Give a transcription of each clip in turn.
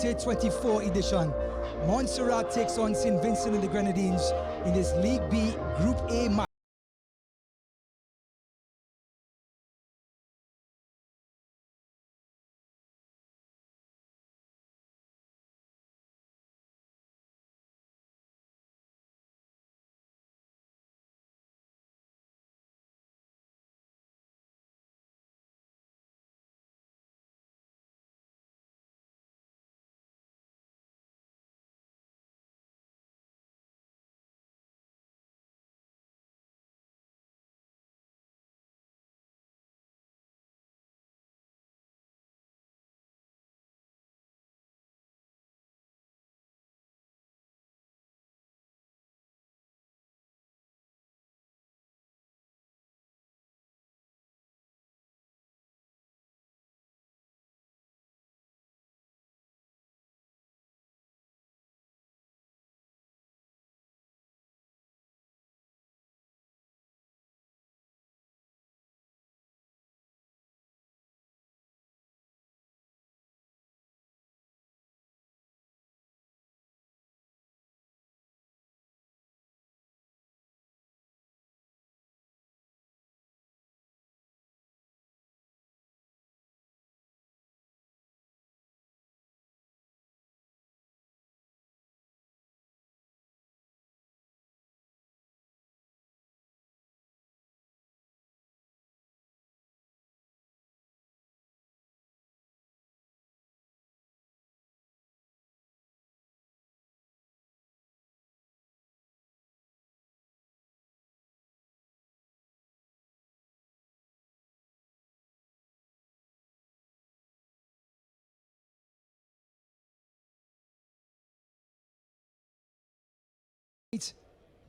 2024 edition. Montserrat takes on St. Vincent the Grenadines in this League B Group A match.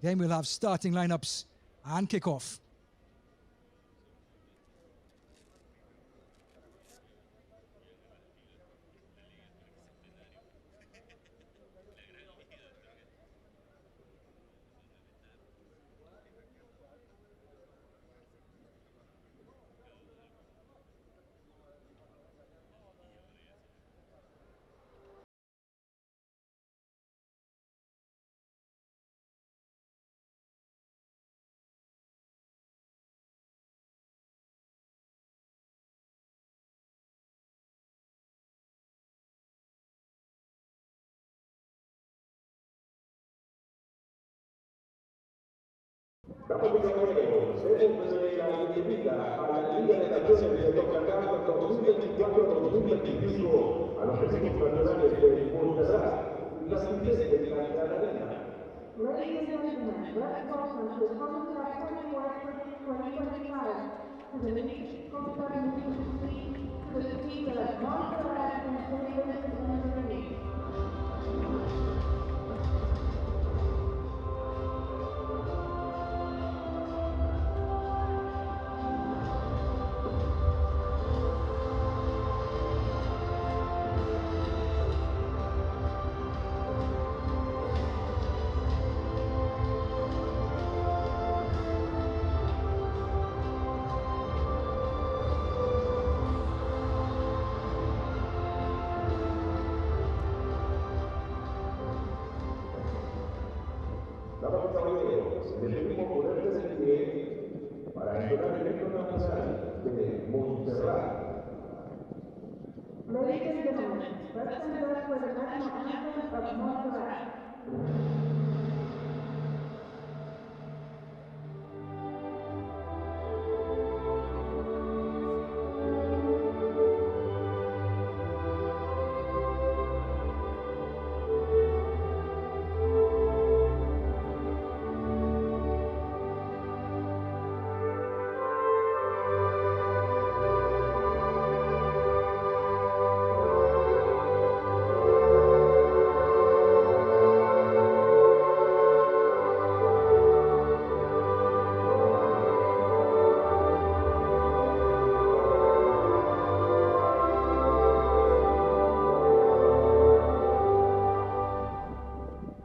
Then we'll have starting lineups and kickoff. Damas y caballeros, demos la bienvenida a la Liga de Naciones de Concacaf 2024-2025 a los equipos nacionales de Montserrat, las Vincent de Grenadines. Ladies and gentlemen, let's welcome to the Concacaf 2025 to the League Concacaf League to the team of Montserrat and St. Vincent the Grenadines. Damas y caballeros, les pedimos ponerse en pie para entonar el himno nacional de Montserrat. Ladies and gentlemen, let's stand up for the national anthem of Montserrat.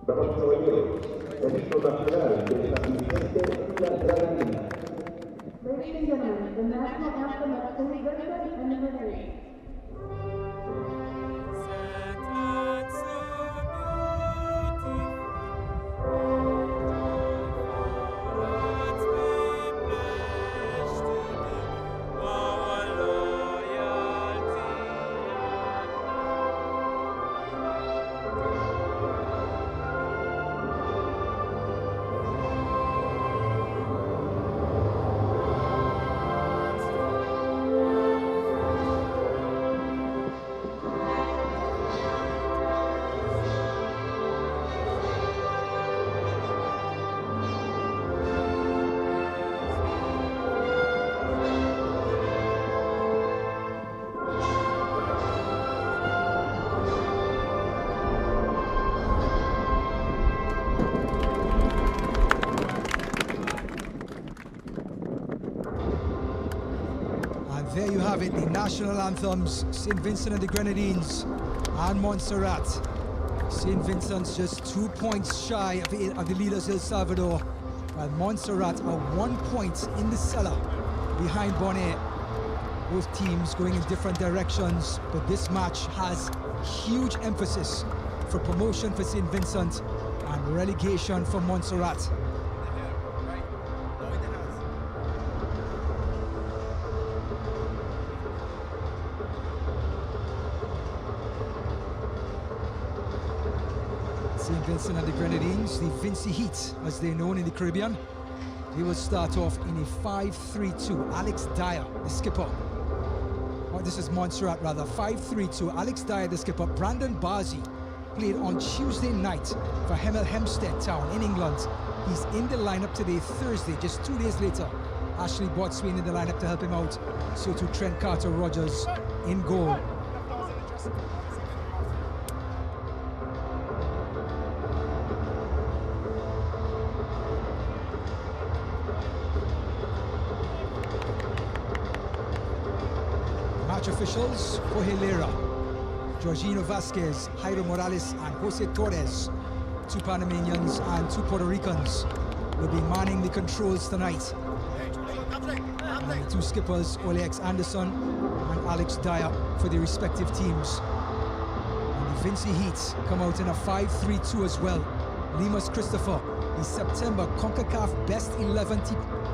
Damas y caballeros, el himno nacional de las Vincent de Grenadines. Ladies and gentlemen, the national anthem of St. Vincent and the Grenadines. There you have it, the national anthems, St. Vincent and the Grenadines and Montserrat. St. Vincent's just 2 points shy of the leaders El Salvador, while Montserrat are 1 point in the cellar behind Bonaire. Both teams going in different directions, but this match has huge emphasis for promotion for St. Vincent and relegation for Montserrat. St. Vincent and the Grenadines, the Vinci Heat, as they're known in the Caribbean. They will start off in a 5-3-2. Alex Dyer, the skipper. Or this is Montserrat, rather. 5-3-2. Alex Dyer, the skipper. Brandon Barzi played on Tuesday night for Hemel Hempstead Town in England. He's in the lineup today, Thursday, just 2 days later. Ashley Botswain in the lineup to help him out. So to Trent Carter-Rogers in goal. Match officials: Jorge Lera, Jorginho Vasquez, Jairo Morales and Jose Torres. 2 Panamanians and 2 Puerto Ricans will be manning the controls tonight. And the 2 skippers, Olex Anderson and Alex Dyer, for their respective teams. And the Vinci Heat come out in a 5-3-2 as well. Lemus Christopher, the September Concacaf Best 11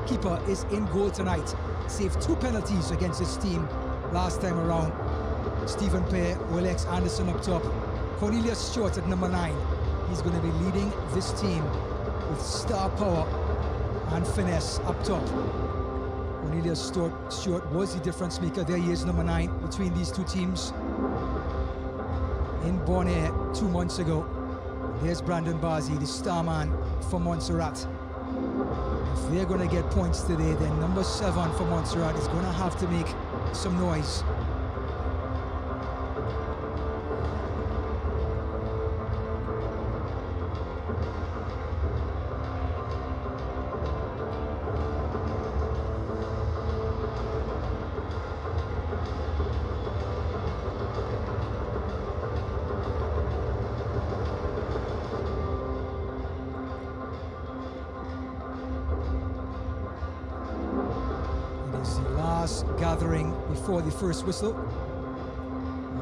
keeper, is in goal tonight. Saved 2 penalties against his team last time around. Stephen Pear, Olex Anderson up top. Cornelius Stewart at number 9. He's going to be leading this team with star power and finesse up top. Cornelius Stewart was the difference maker. There he is, number 9, between these 2 teams. In Bonaire 2 months ago. There's Brandon Barzi, the star man for Montserrat. If they're going to get points today, then number 7 for Montserrat is going to have to make some noise. Gathering before the first whistle,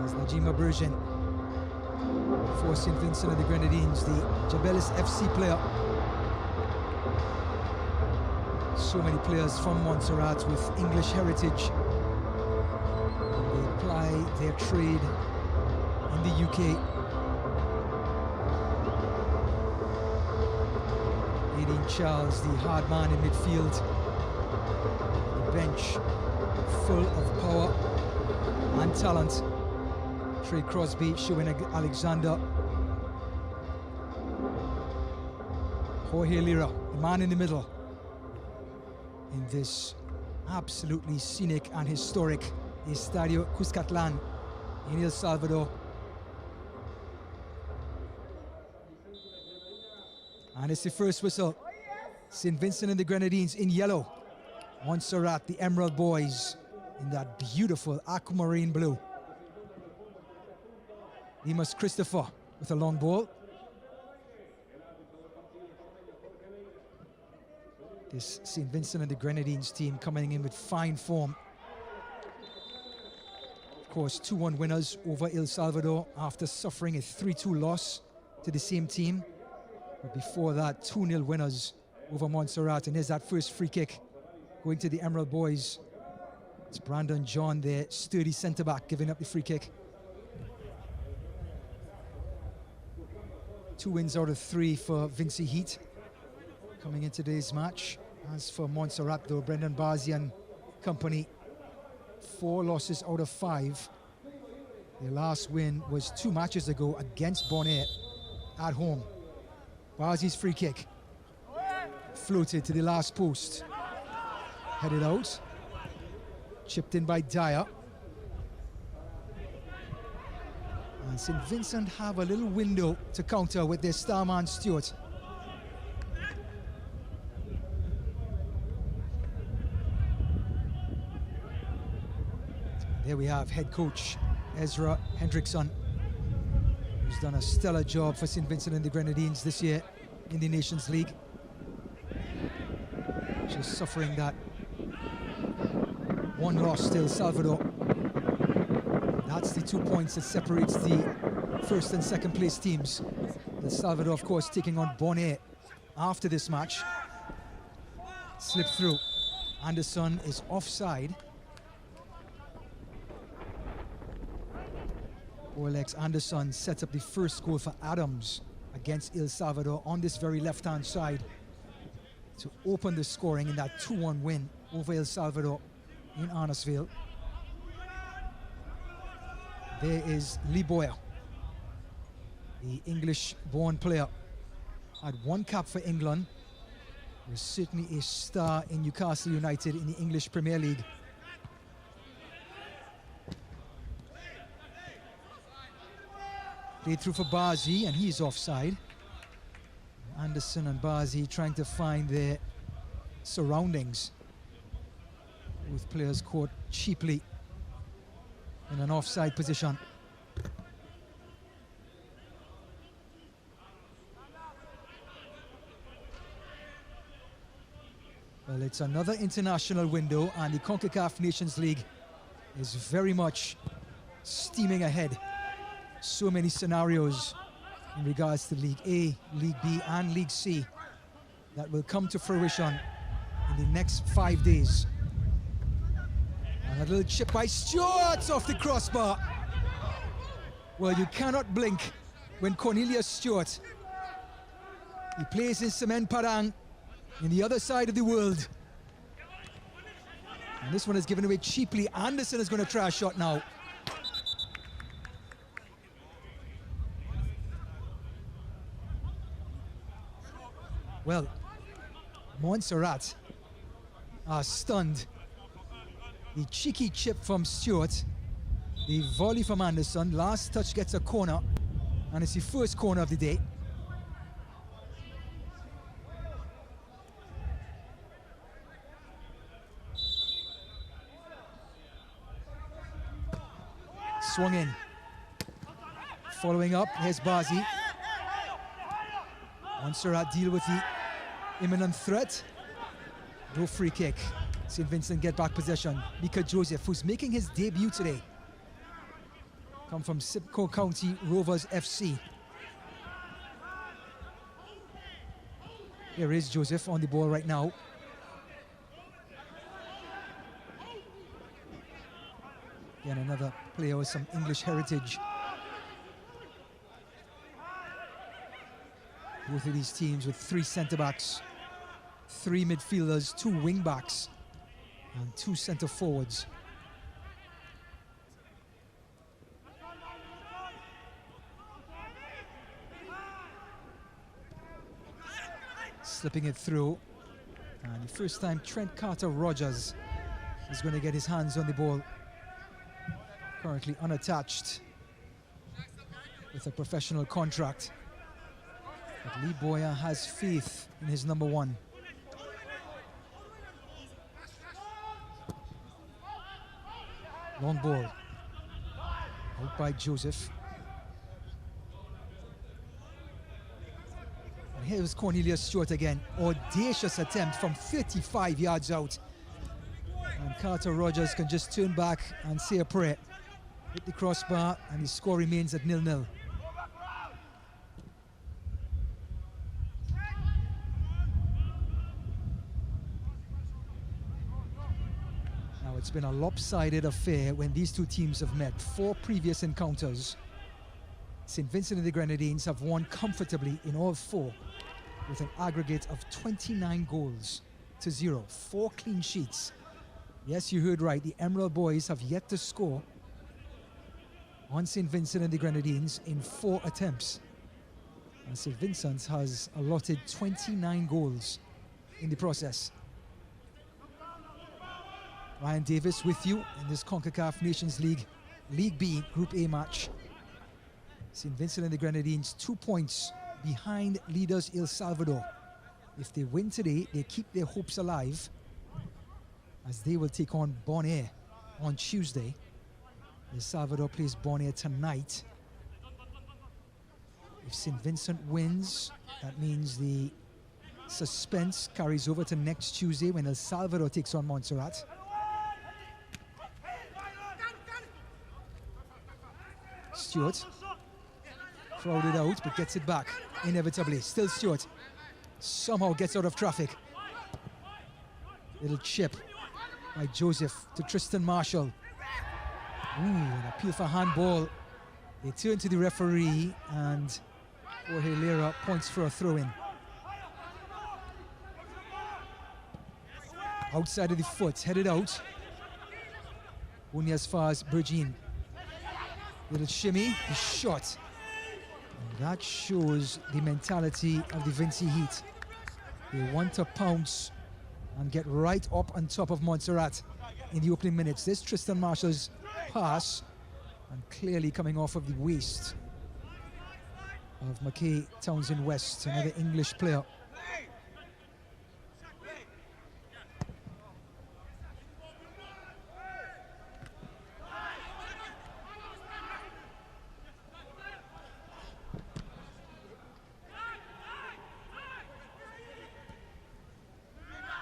as Najima Bergen for St. Vincent and the Grenadines, the Jabelis FC player. So many players from Montserrat with English heritage. They apply their trade in the UK. Aideen Charles, the hard man in midfield. The bench full of power and talent. Trey Crosby, Sherwin Alexander. Jorge Lera, the man in the middle in this absolutely scenic and historic Estadio Cuscatlán in El Salvador. And it's the first whistle. St. Vincent and the Grenadines in yellow. Montserrat, the Emerald Boys, in that beautiful aquamarine blue. Lemus Christopher with a long ball. This St. Vincent and the Grenadines team coming in with fine form. Of course, 2-1 winners over El Salvador after suffering a 3-2 loss to the same team. But before that, 2-0 winners over Montserrat. And here's that first free kick going to the Emerald Boys. It's Brandon John, their sturdy centre-back, giving up the free kick. 2 wins out of 3 for Vinci Heat coming into today's match. As for Montserrat, though, Brendan Barzi and company, 4 losses out of 5. Their last win was 2 matches ago against Bonaire at home. Barzi's free kick floated to the last post. Headed out. Chipped in by Dyer. And St. Vincent have a little window to counter with their star man Stewart. There we have head coach Ezra Hendrickson, who's done a stellar job for St. Vincent and the Grenadines this year in the Nations League. Just suffering that one loss to El Salvador. That's the 2 points that separates the first and second place teams. El Salvador, of course, taking on Bonaire after this match. Slip through. Anderson is offside. Alex Anderson sets up the first goal for Adams against El Salvador on this very left-hand side to open the scoring in that 2-1 win over El Salvador in Arnesville. There is Lee Boyer, the English-born player. Had one cap for England. Was certainly a star in Newcastle United in the English Premier League. Played through for Bazi, and he's offside. Anderson and Bazi trying to find their surroundings, with players caught cheaply in an offside position. Well, it's another international window, and the Concacaf Nations League is very much steaming ahead. So many scenarios in regards to League A, League B, and League C that will come to fruition in the next 5 days. And a little chip by Stewart off the crossbar. Well, you cannot blink when Cornelius Stewart, he plays in Cement Padang in the other side of the world. And this one is given away cheaply. Anderson is going to try a shot now. Well, Montserrat are stunned. The cheeky chip from Stewart, the volley from Anderson, last touch gets a corner, and it's the first corner of the day. Swung in. Following up, here's Bazi. Montserrat deal with the imminent threat. No free kick. St. Vincent get back possession. Mika Joseph, who's making his debut today. Come from Simcoe County Rovers FC. Here is Joseph on the ball right now. Again, another player with some English heritage. Both of these teams with 3 centre-backs, 3 midfielders, 2 wing-backs, and 2 centre-forwards. Slipping it through. And the first time Trent Carter-Rogers is going to get his hands on the ball. Currently unattached with a professional contract. But Lee Boyer has faith in his number 1. Long ball. Out by Joseph. And here's Cornelius Stewart again. Audacious attempt from 35 yards out. And Carter-Rogers can just turn back and say a prayer. Hit the crossbar, and the score remains at 0-0. It's been a lopsided affair when these two teams have met. 4 previous encounters. St. Vincent and the Grenadines have won comfortably in all 4 with an aggregate of 29 goals to 0. 4 clean sheets. Yes, you heard right. The Emerald Boys have yet to score on St. Vincent and the Grenadines in 4 attempts. And St. Vincent has allotted 29 goals in the process. Ryan Davis with you in this CONCACAF Nations League, League B, Group A match. St. Vincent and the Grenadines 2 points behind leaders El Salvador. If they win today, they keep their hopes alive as they will take on Bonaire on Tuesday. El Salvador plays Borneo tonight. If St. Vincent wins, that means the suspense carries over to next Tuesday when El Salvador takes on Montserrat. Stewart, crowded out, but gets it back, inevitably. Still Stewart, somehow gets out of traffic. Little chip by Joseph to Tristan Marshall. Ooh, an appeal for handball. They turn to the referee, and Jorge Lera points for a throw-in. Outside of the foot, headed out. Only as far as Bergin. Little shimmy, the shot. And that shows the mentality of the Vinci Heat. They want to pounce and get right up on top of Montserrat in the opening minutes. This Tristan Marshall's pass, and clearly coming off of the waist of McKay Townsend West, another English player.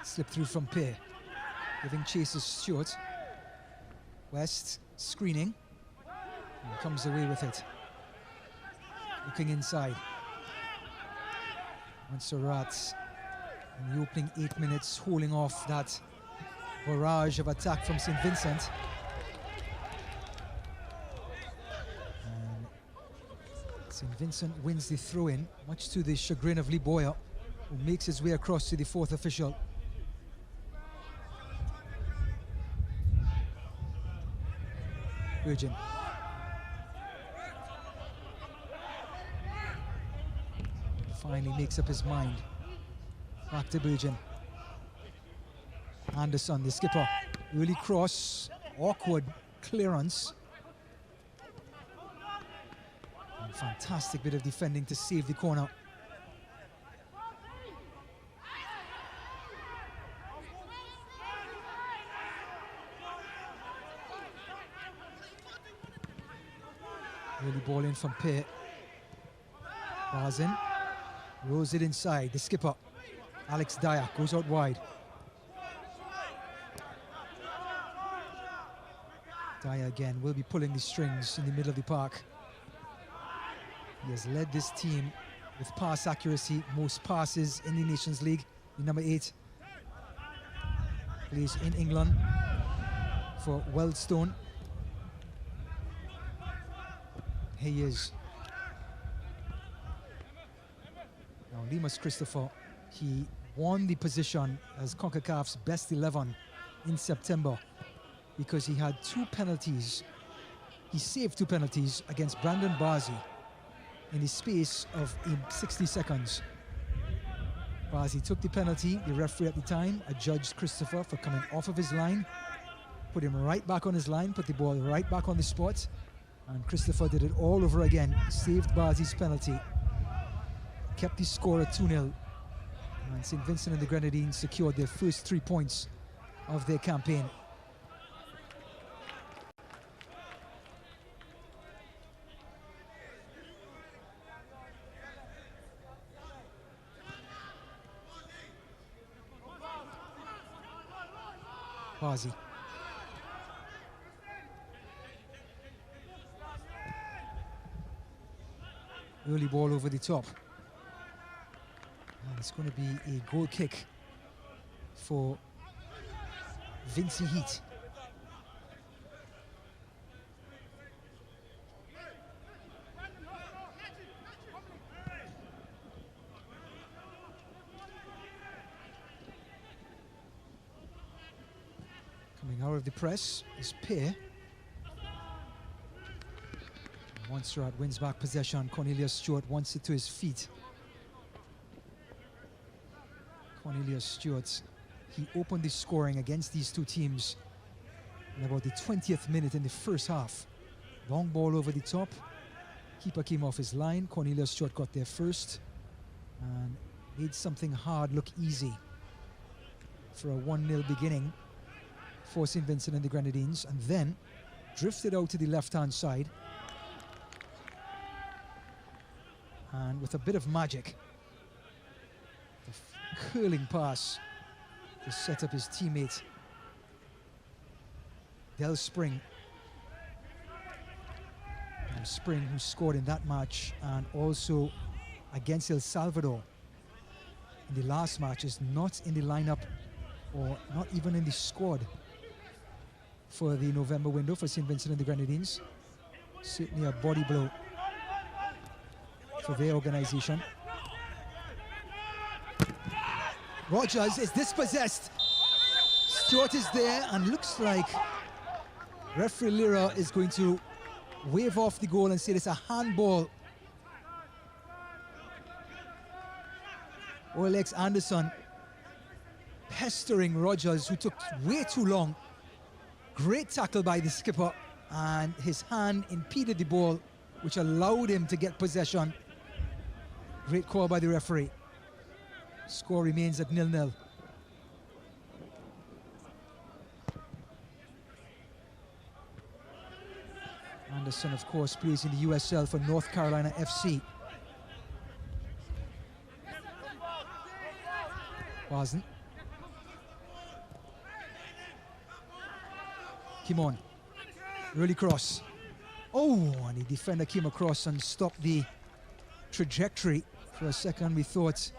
Slip through from Pear, giving chase to Stewart. West screening, and comes away with it. Looking inside. Montserrat in the opening 8 minutes holding off that barrage of attack from St. Vincent. And St. Vincent wins the throw-in, much to the chagrin of Lee Boyer, who makes his way across to the fourth official. Virgin. Finally makes up his mind. Back to Virgin. Anderson, the skipper. Early cross, awkward clearance. And fantastic bit of defending to save the corner. Early ball in from Pear. Barzin rolls it inside. The skipper, Alex Dyer, goes out wide. Dyer again will be pulling the strings in the middle of the park. He has led this team with pass accuracy, most passes in the Nations League. The number 8 plays in England for Wealdstone. Here he is. Now Lemus Christopher, he won the position as Concacaf's best 11 in September because he had 2 penalties. He saved 2 penalties against Brandon Barzy in the space of 60 seconds. Barzy took the penalty. The referee at the time adjudged Christopher for coming off of his line, put him right back on his line, put the ball right back on the spot. And Christopher did it all over again, saved Barzi's penalty, kept the score at 2-0. And St. Vincent and the Grenadines secured their first 3 points of their campaign. Barzi. Early ball over the top. And it's going to be a goal kick for Vinci Heat. Coming out of the press is Pear. Montserrat wins back possession. Cornelius Stewart wants it to his feet. Cornelius Stewart, he opened the scoring against these 2 teams in about the 20th minute in the first half. Long ball over the top. Keeper came off his line. Cornelius Stewart got there first and made something hard look easy for a 1-0 beginning for St. Vincent and the Grenadines. And then drifted out to the left-hand side. And with a bit of magic, the curling pass to set up his teammate, Del Spring. Spring, who scored in that match and also against El Salvador in the last match, is not in the lineup or not even in the squad for the November window for St. Vincent and the Grenadines. Certainly a body blow for their organization. Rogers is dispossessed. Stewart is there and looks like referee Lira is going to wave off the goal and say it's a handball. Olex Anderson pestering Rogers, who took way too long. Great tackle by the skipper, and his hand impeded the ball, which allowed him to get possession. Great call by the referee. Score remains at 0-0. Anderson, of course, plays in the USL for North Carolina FC. Wasn't. Came on. Early cross. Oh, and the defender came across and stopped the trajectory. For a second, we thought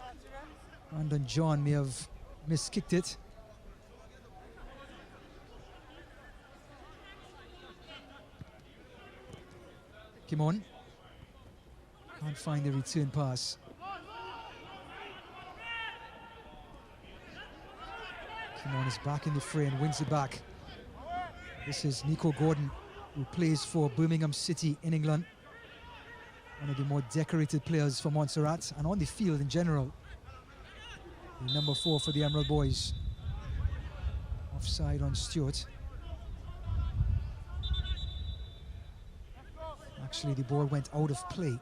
Brandon John may have miskicked it. Come on. Can't find the return pass. Kimon is back in the fray and wins it back. This is Nico Gordon, who plays for Birmingham City in England. One of the more decorated players for Montserrat and on the field in general. The number 4 for the Emerald Boys. Offside on Stewart. Actually, the ball went out of play.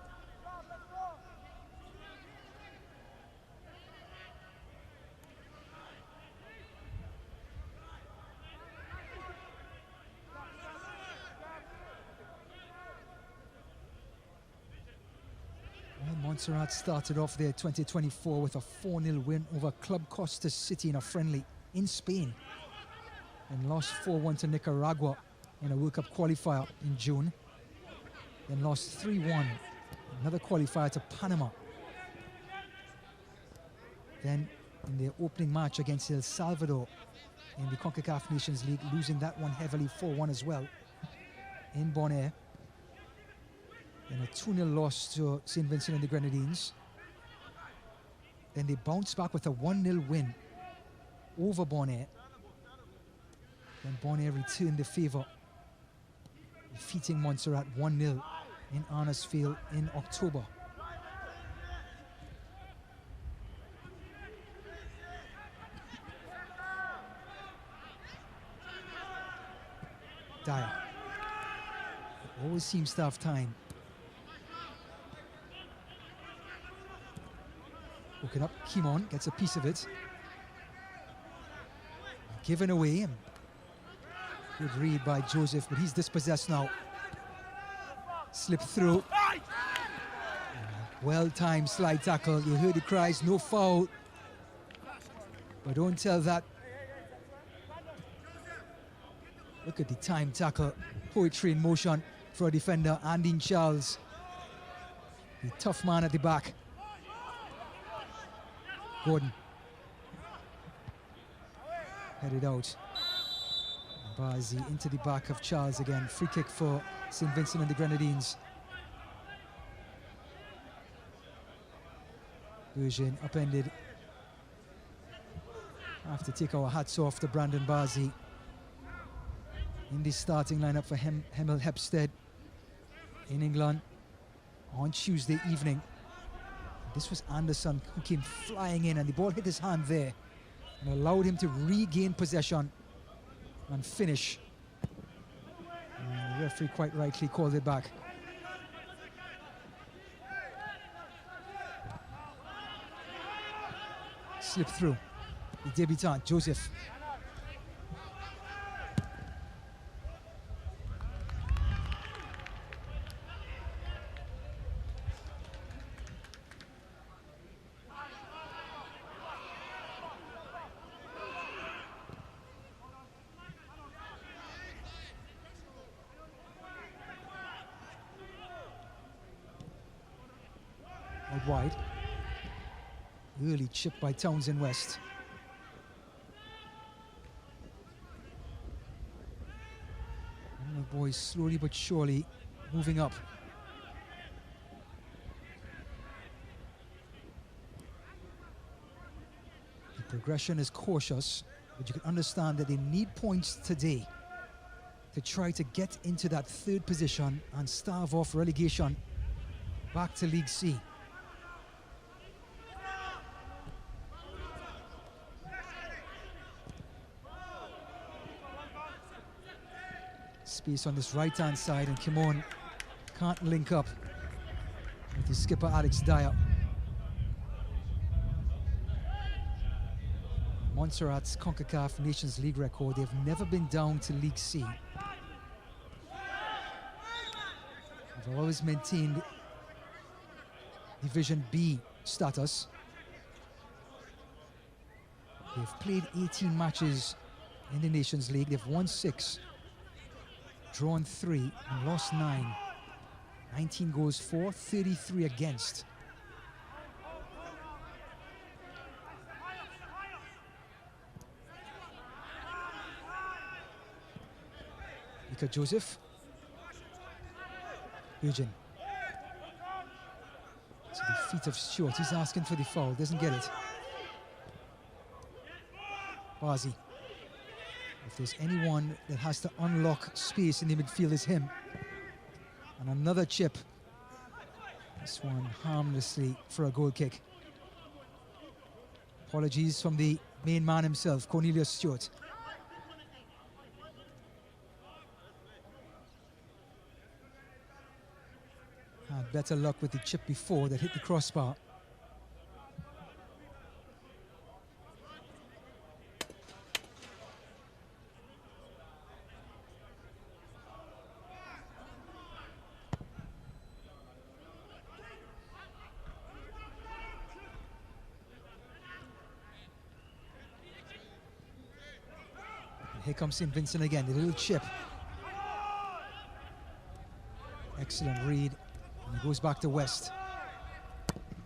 Well, Montserrat started off their 2024 with a 4-0 win over Club Costa City in a friendly in Spain, and lost 4-1 to Nicaragua in a World Cup qualifier in June. Then lost 3-1, another qualifier to Panama. Then in their opening match against El Salvador in the Concacaf Nations League, losing that one heavily 4-1 as well in Bonaire. Then a 2-0 loss to St. Vincent and the Grenadines. Then they bounced back with a 1-0 win over Bonaire. Then Bonaire returned the favor, defeating Montserrat 1-0 in Arnesfield in October. Dyer. Always seems to have time. Hook it up, Kimon gets a piece of it. Given away. Good read by Joseph, but he's dispossessed now. Slip through. Well-timed slide tackle. You heard the cries, no foul. But don't tell that. Look at the time tackle. Poetry in motion for a defender, Andine Charles. The tough man at the back. Gordon. Headed out. Bazi into the back of Charles again. Free kick for St. Vincent and the Grenadines. Bergin upended. Have to take our hats off to Brandon Bazi in the starting lineup for Hemel Hempstead in England on Tuesday evening. This was Anderson, who came flying in, and the ball hit his hand there and allowed him to regain possession and finish. And the referee quite rightly called it back. Slip through. The debutant, Joseph. out wide. Early chip by Townsend West. And the boys slowly but surely moving up. The progression is cautious, but you can understand that they need points today to try to get into that third position and stave off relegation back to League C. Space on this right-hand side, and Kimon can't link up with his skipper Alex Dyer. Montserrat's Concacaf Nations League record, they've never been down to League C. They've always maintained Division B status. They've played 18 matches in the Nations League. They've won 6, drawn 3, and lost 9. 19 goals for, 33 against. Mika Joseph. Eugene. To the feet of Stewart. He's asking for the foul, doesn't get it. Bazi. If there's anyone that has to unlock space in the midfield, is him. And another chip. This one harmlessly for a goal kick. Apologies from the main man himself, Cornelius Stewart. Had better luck with the chip before that hit the crossbar. Here comes St. Vincent again, the little chip. Excellent read. And he goes back to West.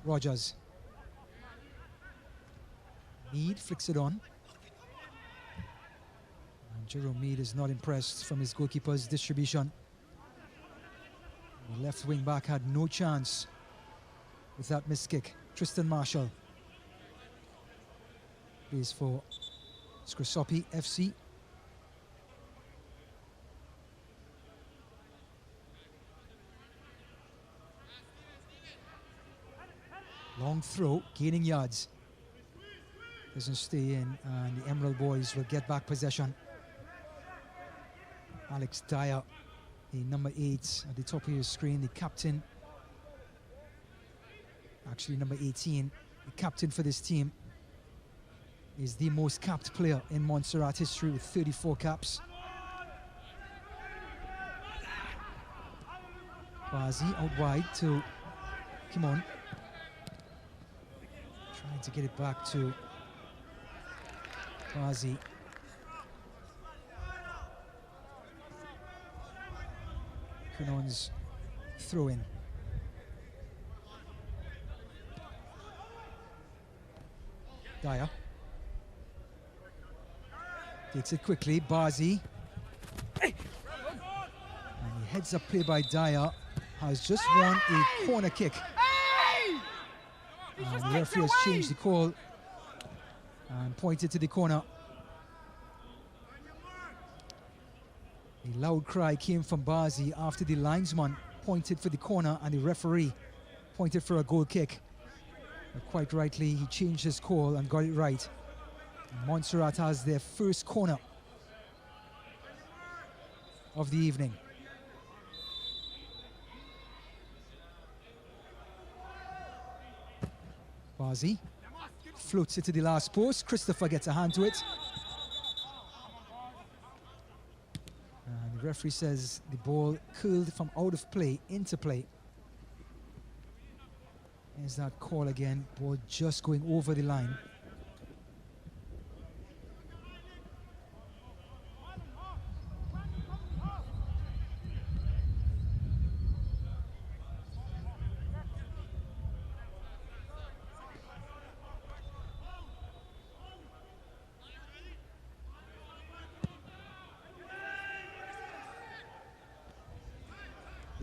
Rogers. Mead flicks it on. And Jerome Mead is not impressed from his goalkeeper's distribution. The left wing back had no chance with that missed kick. Tristan Marshall plays for Scrosopi FC. Long throw, gaining yards. Doesn't stay in, and the Emerald boys will get back possession. Alex Dyer, the number 8 at the top of your screen, the captain. Actually, number 18, the captain for this team, is the most capped player in Montserrat history with 34 caps. Bazi out wide to Kimon. Trying to get it back to Bazi. Kunon's throw in. Dyer. Takes it quickly, Bazi. And the heads up play by Dyer has just won a corner kick. And the referee has changed the call and pointed to the corner. A loud cry came from Bazi after the linesman pointed for the corner and the referee pointed for a goal kick. But quite rightly, he changed his call and got it right. Montserrat has their first corner of the evening. Bazi floats it to the last post. Christopher gets a hand to it. And the referee says the ball curled from out of play into play. There's that call again. Ball just going over the line.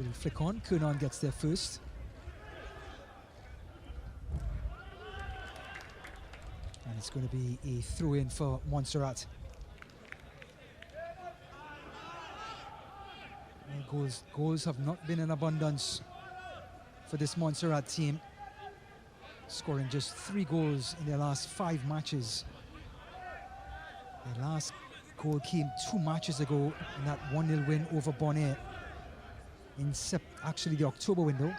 Will flick on. Kernan gets there first. And it's going to be a throw-in for Montserrat. And goals have not been in abundance for this Montserrat team, scoring just 3 goals in their last 5 matches. Their last goal came 2 matches ago in that 1-0 win over Bonaire in actually the October window.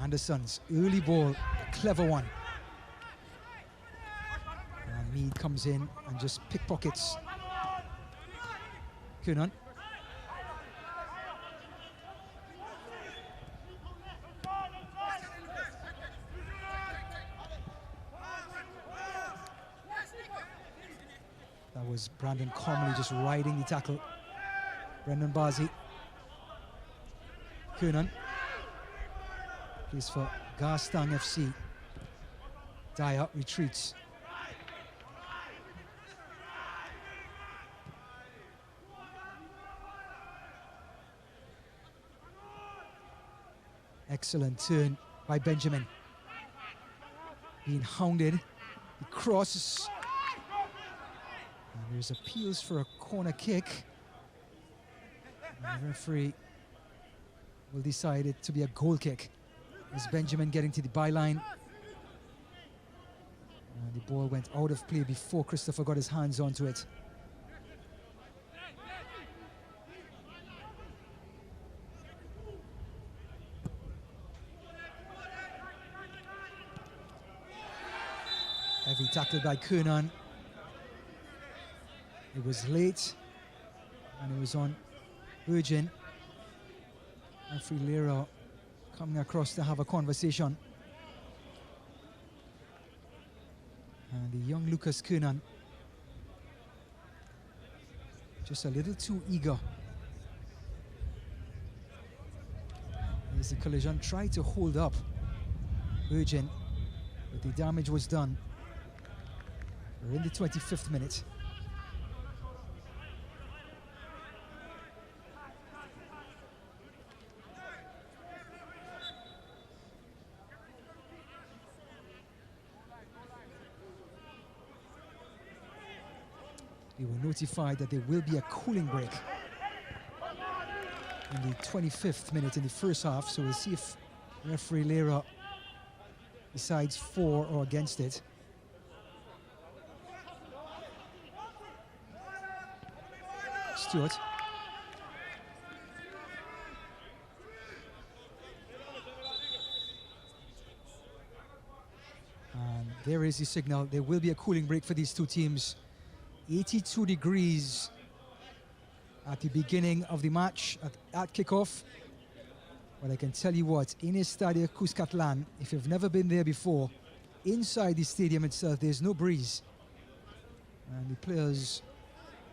Anderson's early ball, a clever one. And Mead comes in and just pickpockets Kernan. That was Brandon calmly just riding the tackle. Brendan Bazi. Kernan. Plays for Garstang FC. Dyer retreats. Excellent turn by Benjamin. Being hounded. He crosses. And there's appeals for a corner kick. And the referee will decide it to be a goal kick. As Benjamin getting to the byline. And the ball went out of play before Christopher got his hands onto it. Heavy tackle by Kernan. It was late and it was on urgent. Referee Lera coming across to have a conversation. And the young Lucas Kernan just a little too eager. As the collision tried to hold up urgent, but the damage was done. We're in the 25th minute. We were notified that there will be a cooling break in the 25th minute in the first half, so we'll see if referee Lera decides for or against it. Stewart. And there is the signal. There will be a cooling break for these two teams. 82 degrees at the beginning of the match at kickoff. But I can tell you what, in Estadio Cuscatlán, if you've never been there before, inside the stadium itself, there's no breeze. And the players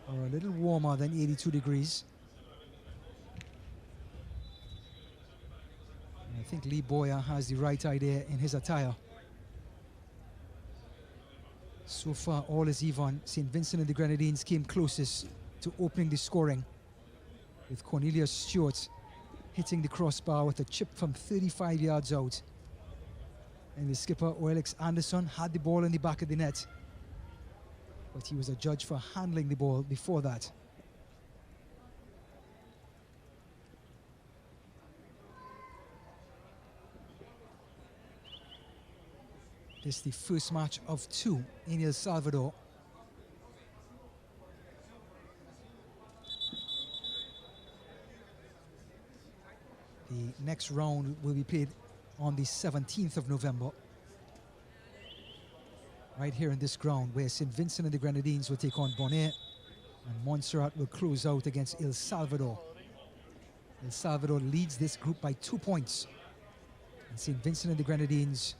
are a little warmer than 82 degrees. And I think Lee Boyer has the right idea in his attire. So far, all is even. St. Vincent and the Grenadines came closest to opening the scoring, with Cornelius Stewart hitting the crossbar with a chip from 35 yards out. And the skipper, Oelix Anderson, had the ball in the back of the net, but he was adjudged for handling the ball before that. This is the first match of 2 in El Salvador. The next round will be played on the 17th of November. Right here in this ground, where St. Vincent and the Grenadines will take on Bonaire, and Montserrat will close out against El Salvador. El Salvador leads this group by 2 points. And St. Vincent and the Grenadines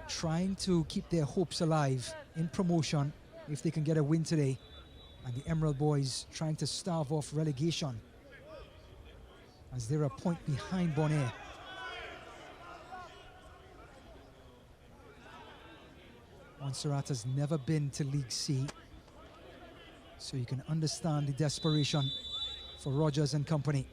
trying to keep their hopes alive in promotion if they can get a win today. And the Emerald Boys trying to stave off relegation, as they're a point behind Bonaire. Montserrat has never been to League C, so you can understand the desperation for Rogers and company.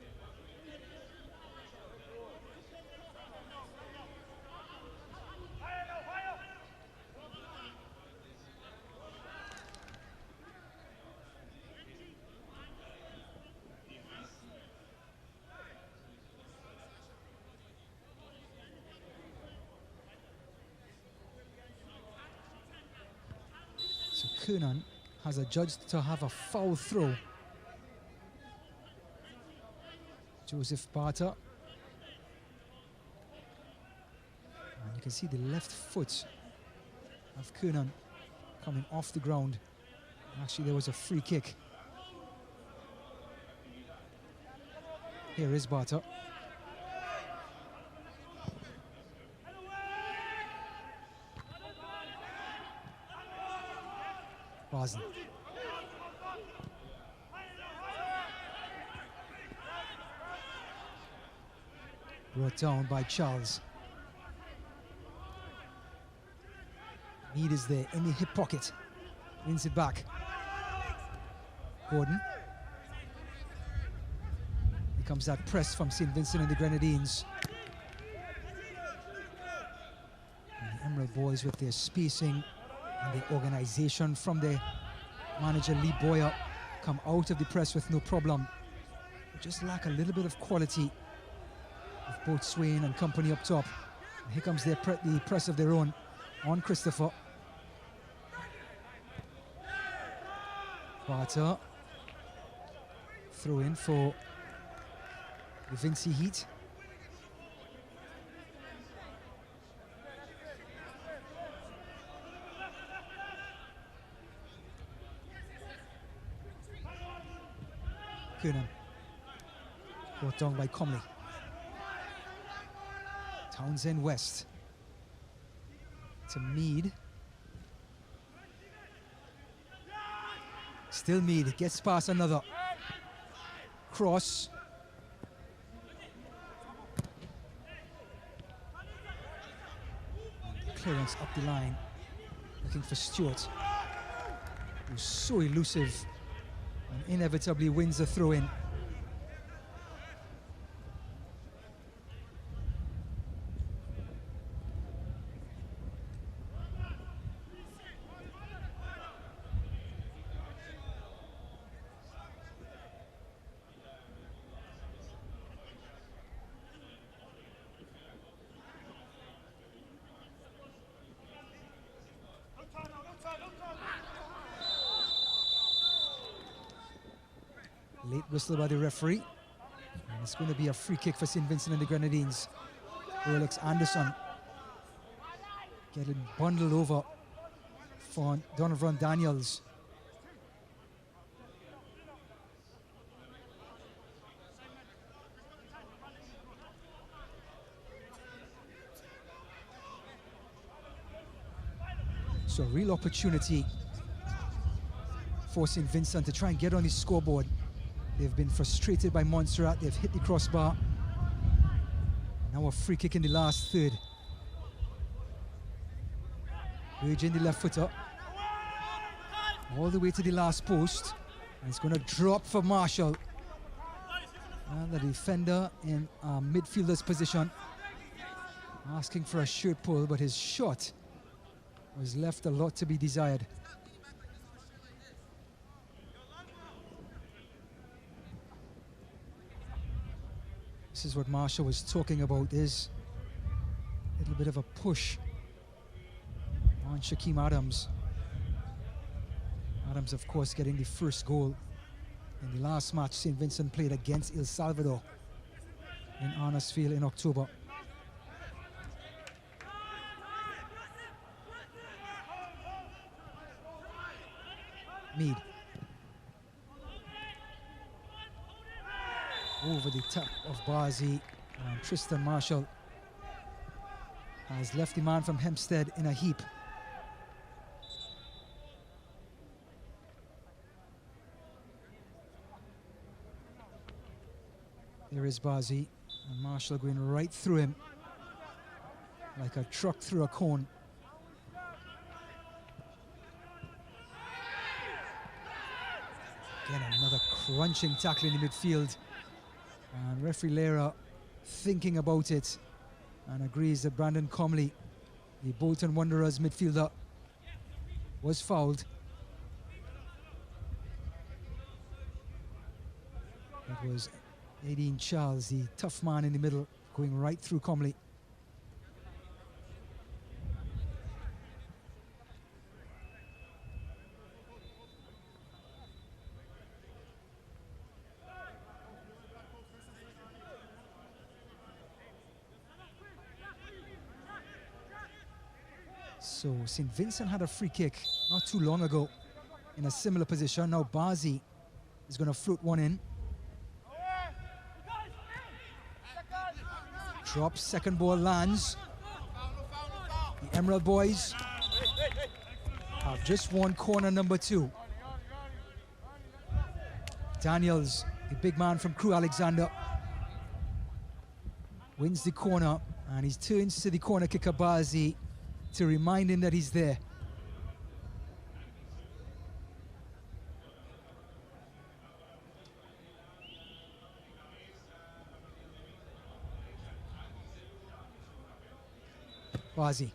So Kernan has adjudged to have a foul throw. Joseph Barter. And you can see the left foot of Kernan coming off the ground. Actually, there was a free kick. Here is Barter. Basen. Brought down by Charles. Mead is there in the hip pocket. Wins it back. Gordon. Here comes that press from St. Vincent and the Grenadines. And the Emerald boys with their spacing and the organization from their manager Lee Boyer come out of the press with no problem. They just lack a little bit of quality with both Swain and company up top. And here comes the press of their own on Christopher. Barter. Throw in for the Vinci Heat. Kernan. Brought down by Comley. Townsend West. To Mead. Still Mead. Gets past another. Cross. Clearance up the line. Looking for Stewart. Who's so elusive. And inevitably wins the throw-in. Late whistle by the referee. And it's going to be a free kick for St. Vincent and the Grenadines. Alex Anderson getting bundled over for Donovan Daniels. So a real opportunity for St. Vincent to try and get on the scoreboard. They've been frustrated by Montserrat. They've hit the crossbar. Now a free kick in the last third. Waging the left footer. All the way to the last post. And it's going to drop for Marshall. And the defender in midfielder's position. Asking for a shirt pull, but his shot was left a lot to be desired. This is what Marshall was talking about, is a little bit of a push on Shaquem Adams. Adams, of course, getting the first goal in the last match St. Vincent played against El Salvador in Arnesfield in October. Mead. Over the top of Bazi, and Tristan Marshall has left the man from Hempstead in a heap. There is Bazi, and Marshall going right through him like a truck through a cone. Again, another crunching tackle in the midfield. And referee Lera thinking about it and agrees that Brandon Comley, the Bolton Wanderers midfielder, was fouled. That was Aideen Charles, the tough man in the middle, going right through Comley. So St. Vincent had a free kick not too long ago in a similar position. Now Bazi is going to float one in. Drops, second ball lands. The Emerald boys have just won corner number 2. Daniels, the big man from Crewe Alexander, wins the corner, and he turns to the corner kicker Bazi to remind him that he's there. Bazi.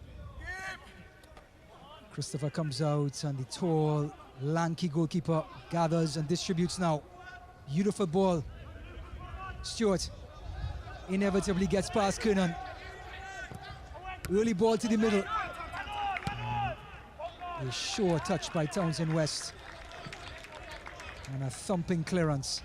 Christopher comes out, and the tall, lanky goalkeeper gathers and distributes now. Beautiful ball. Stewart inevitably gets past Kernan. Early ball to the middle. A sure touch by Townsend West. And a thumping clearance.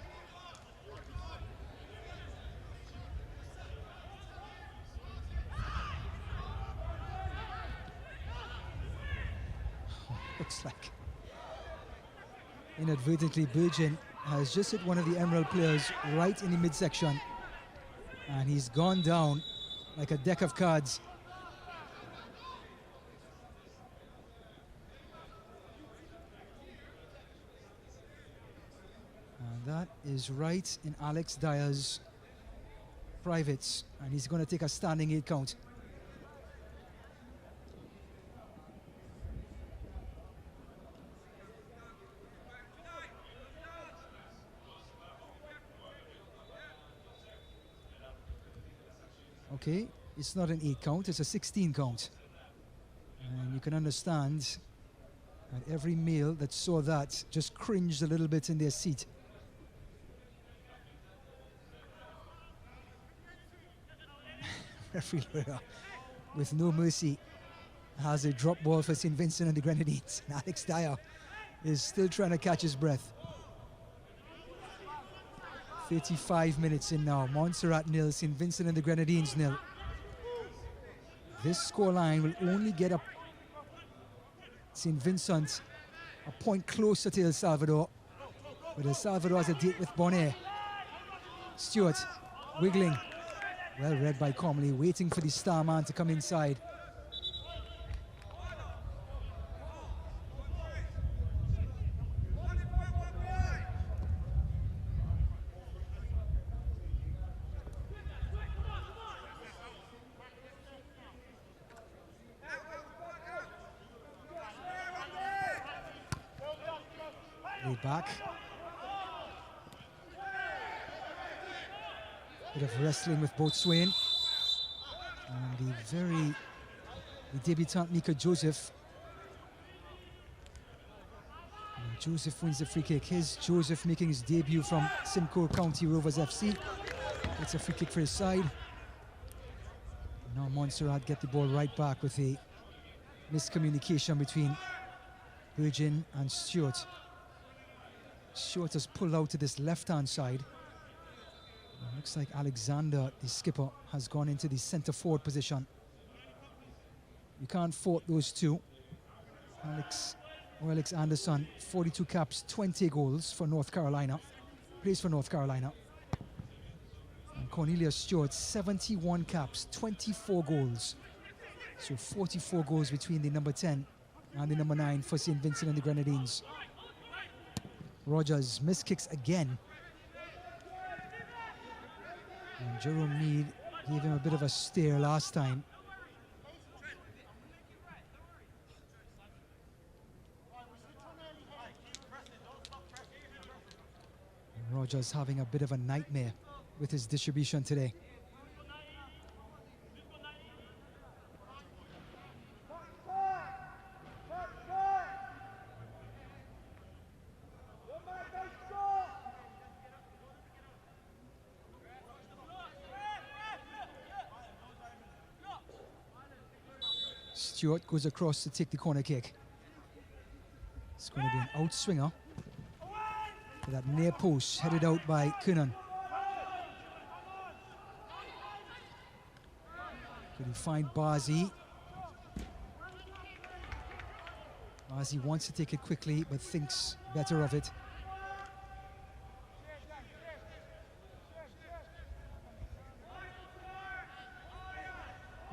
Looks like inadvertently Burgin has just hit one of the Emerald players right in the midsection, and he's gone down like a deck of cards. And that is right in Alex Dyer's privates, and he's going to take a standing 8 count. Okay, it's not an 8 count, it's a 16 count. And you can understand that every male that saw that just cringed a little bit in their seat. Referee Lera, with no mercy, has a drop ball for St. Vincent and the Grenadines. And Alex Dyer is still trying to catch his breath. 35 minutes in now. Montserrat 0, St. Vincent and the Grenadines 0. This scoreline will only get up St. Vincent a point closer to El Salvador, but El Salvador has a date with Bonaire. Stewart wiggling, well read by Comley, waiting for the star man to come inside. Back. Bit of wrestling with both Swain. And the debutant Mika Joseph. And Joseph wins the free kick. Here's Joseph making his debut from Simcoe County Rovers FC. It's a free kick for his side. Now Montserrat get the ball right back with a miscommunication between Burgin and Stewart. Stewart has pulled out to this left-hand side. Looks like Alexander, the skipper, has gone into the centre forward position. You can't fault those two. Alex Anderson, 42 caps, 20 goals for North Carolina. Plays for North Carolina. And Cornelius Stewart, 71 caps, 24 goals. So 44 goals between the number 10 and the number 9 for St. Vincent and the Grenadines. Rogers missed kicks again. And Jerome Meade gave him a bit of a stare last time. Rogers having a bit of a nightmare with his distribution today. Stewart goes across to take the corner kick. It's going to be an outswinger for that near post, headed out by Kernan. Could he find Bazi? Bazi wants to take it quickly, but thinks better of it.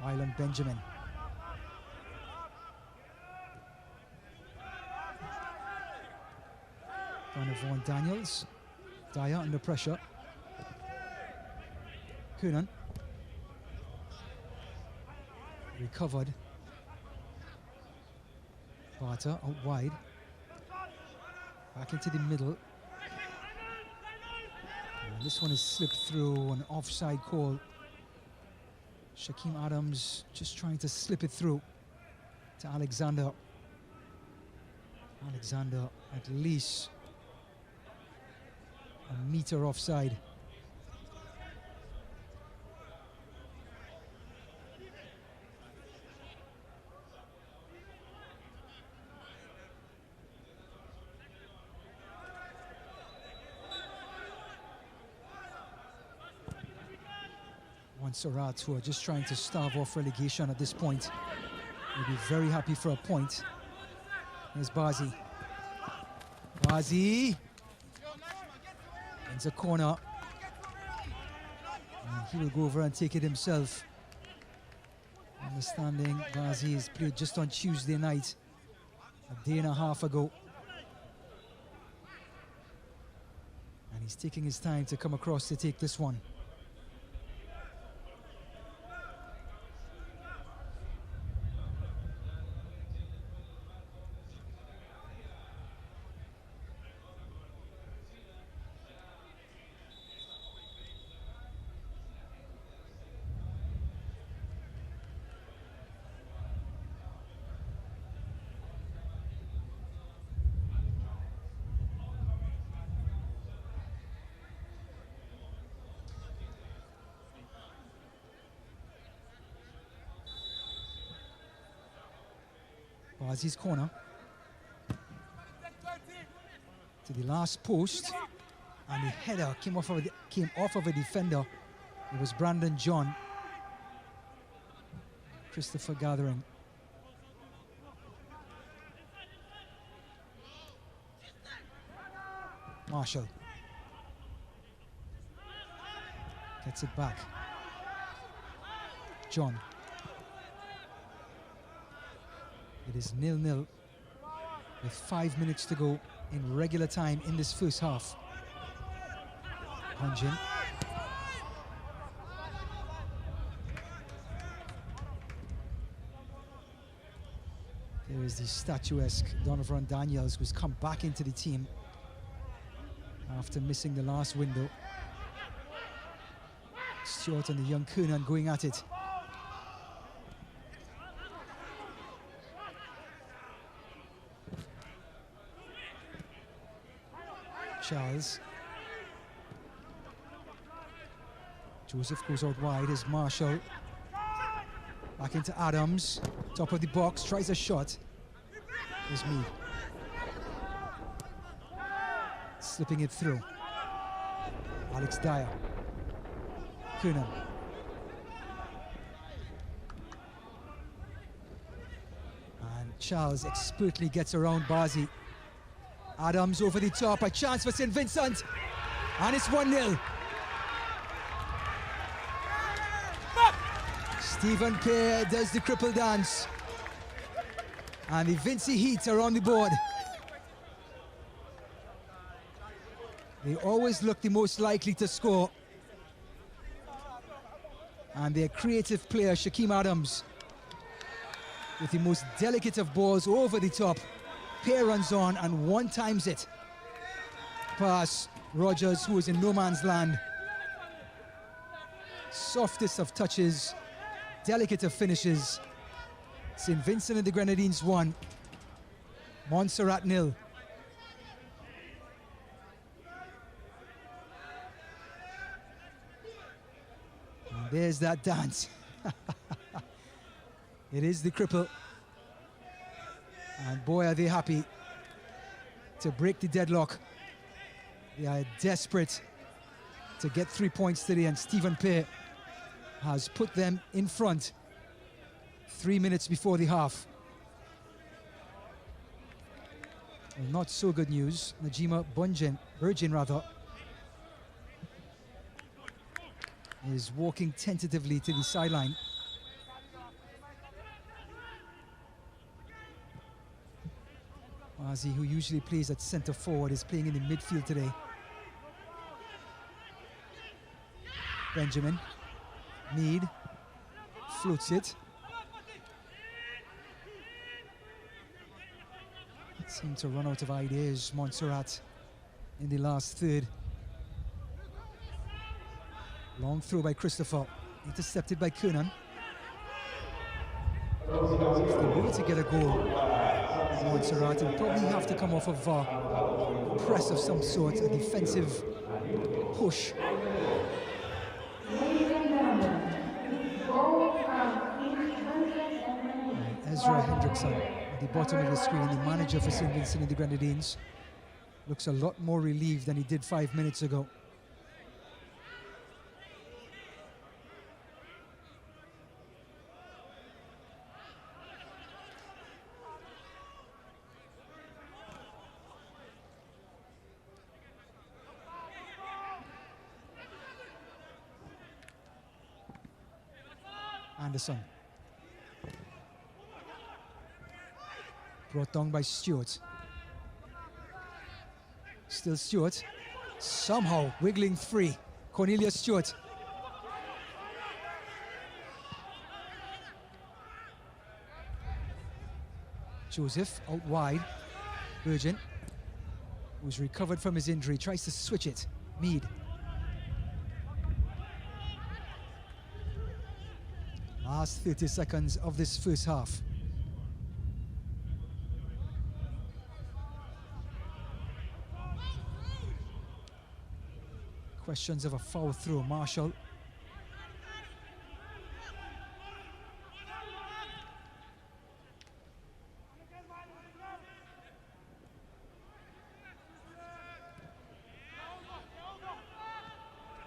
Island Benjamin. Donovan Daniels. Dyer under pressure. Kernan. Recovered. Barter out wide. Back into the middle. And this one is slipped through, an offside call. Shaquem Adams just trying to slip it through to Alexander. Alexander at least a meter offside. Montserrat, who are just trying to starve off relegation at this point, will be very happy for a point. Here's Bazi. Bazi ends a corner, and he will go over and take it himself. Understanding Bazi is played just on Tuesday night, a day and a half ago, and he's taking his time to come across to take this one. Bazi's corner to the last post, and the header came off of a defender. It was Brandon John. Christopher Gathering. Marshall gets it back. John. It is 0-0 with 5 minutes to go in regular time in this first half. Hunjin. There is the statuesque Donovan Daniels, who's come back into the team after missing the last window. Stewart and the young Kernan going at it. Charles. Joseph goes out wide as Marshall. Back into Adams. Top of the box, tries a shot. Here's Mead. Slipping it through. Alex Dyer. Kernan. And Charles expertly gets around Bazi. Adams over the top, a chance for St. Vincent, and it's 1-0. Stephen Kerr does the cripple dance, and the Vincy Heat are on the board. They always look the most likely to score, and their creative player, Shaquem Adams, with the most delicate of balls over the top. Pair runs on and one times it. pass. Rogers, who is in no man's land. Softest of touches, delicate of finishes. St. Vincent and the Grenadines 1, Montserrat 0. And there's that dance. It is the cripple. And boy, are they happy to break the deadlock. They are desperate to get 3 points today, and Stephen Pear has put them in front 3 minutes before the half. Well, not so good news. Najima Burgin is walking tentatively to the sideline. Mazi, who usually plays at centre forward, is playing in the midfield today. Benjamin, Mead, floats it. Seemed to run out of ideas, Montserrat, in the last third. Long throw by Christopher, intercepted by Kernan. If they were to get a goal, Montserrat will probably have to come off of a press of some sort, a defensive push. Ezra Hendrickson at the bottom of the screen, the manager for St. Vincent and the Grenadines, looks a lot more relieved than he did 5 minutes ago. Anderson. Brought down by Stewart. Still Stewart. Somehow wiggling free. Cornelius Stewart. Joseph out wide. Virgin, who's recovered from his injury, tries to switch it. Mead. Last 30 seconds of this first half. Questions of a foul throw. Marshall.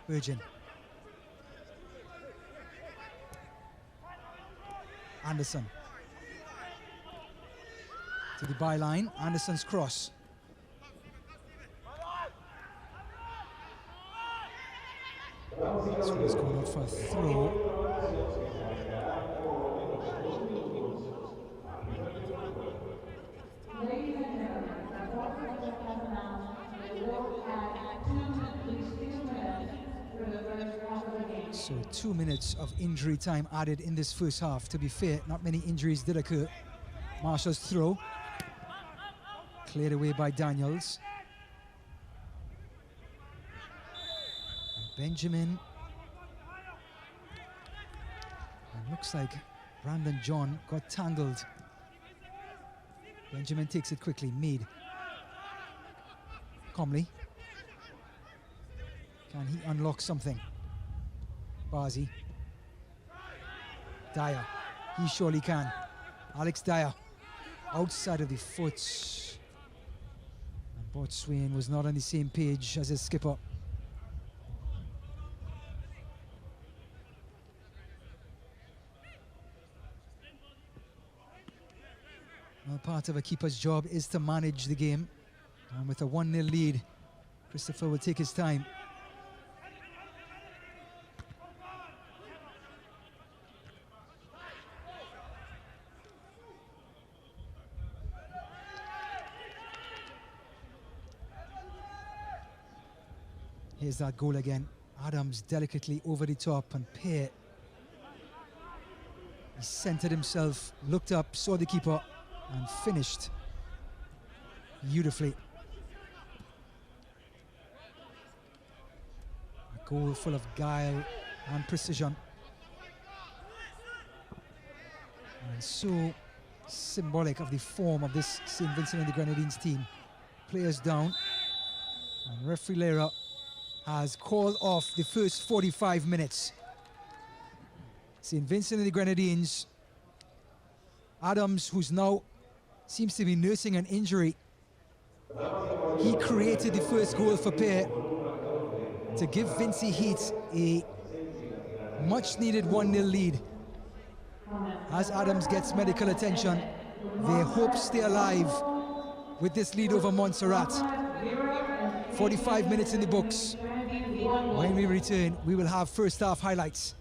Virgin. Anderson. To the byline. Anderson's cross. This one's going out for a throw. So 2 minutes of injury time added in this first half. To be fair, not many injuries did occur. Marshall's throw. Cleared away by Daniels. Benjamin. And looks like Brandon John got tangled. Benjamin takes it quickly. Mead. Comley. Can he unlock something? Bazi. Dyer. He surely can. Alex Dyer. Outside of the foot. And Botswain was not on the same page as his skipper. Well, part of a keeper's job is to manage the game. And with a 1-0 lead, Christopher will take his time. Here's that goal again. Adams delicately over the top, and Pear. He centered himself, looked up, saw the keeper, and finished beautifully. goal full of guile and precision. And so symbolic of the form of this St. Vincent and the Grenadines team. Players down, and referee Lera has called off the first 45 minutes. St. Vincent and the Grenadines, Adams, who's now seems to be nursing an injury, he created the first goal for Pair to give Vincy Heat a much-needed 1-0 lead. As Adams gets medical attention, their hopes stay alive with this lead over Montserrat. 45 minutes in the books. When we return, we will have first half highlights.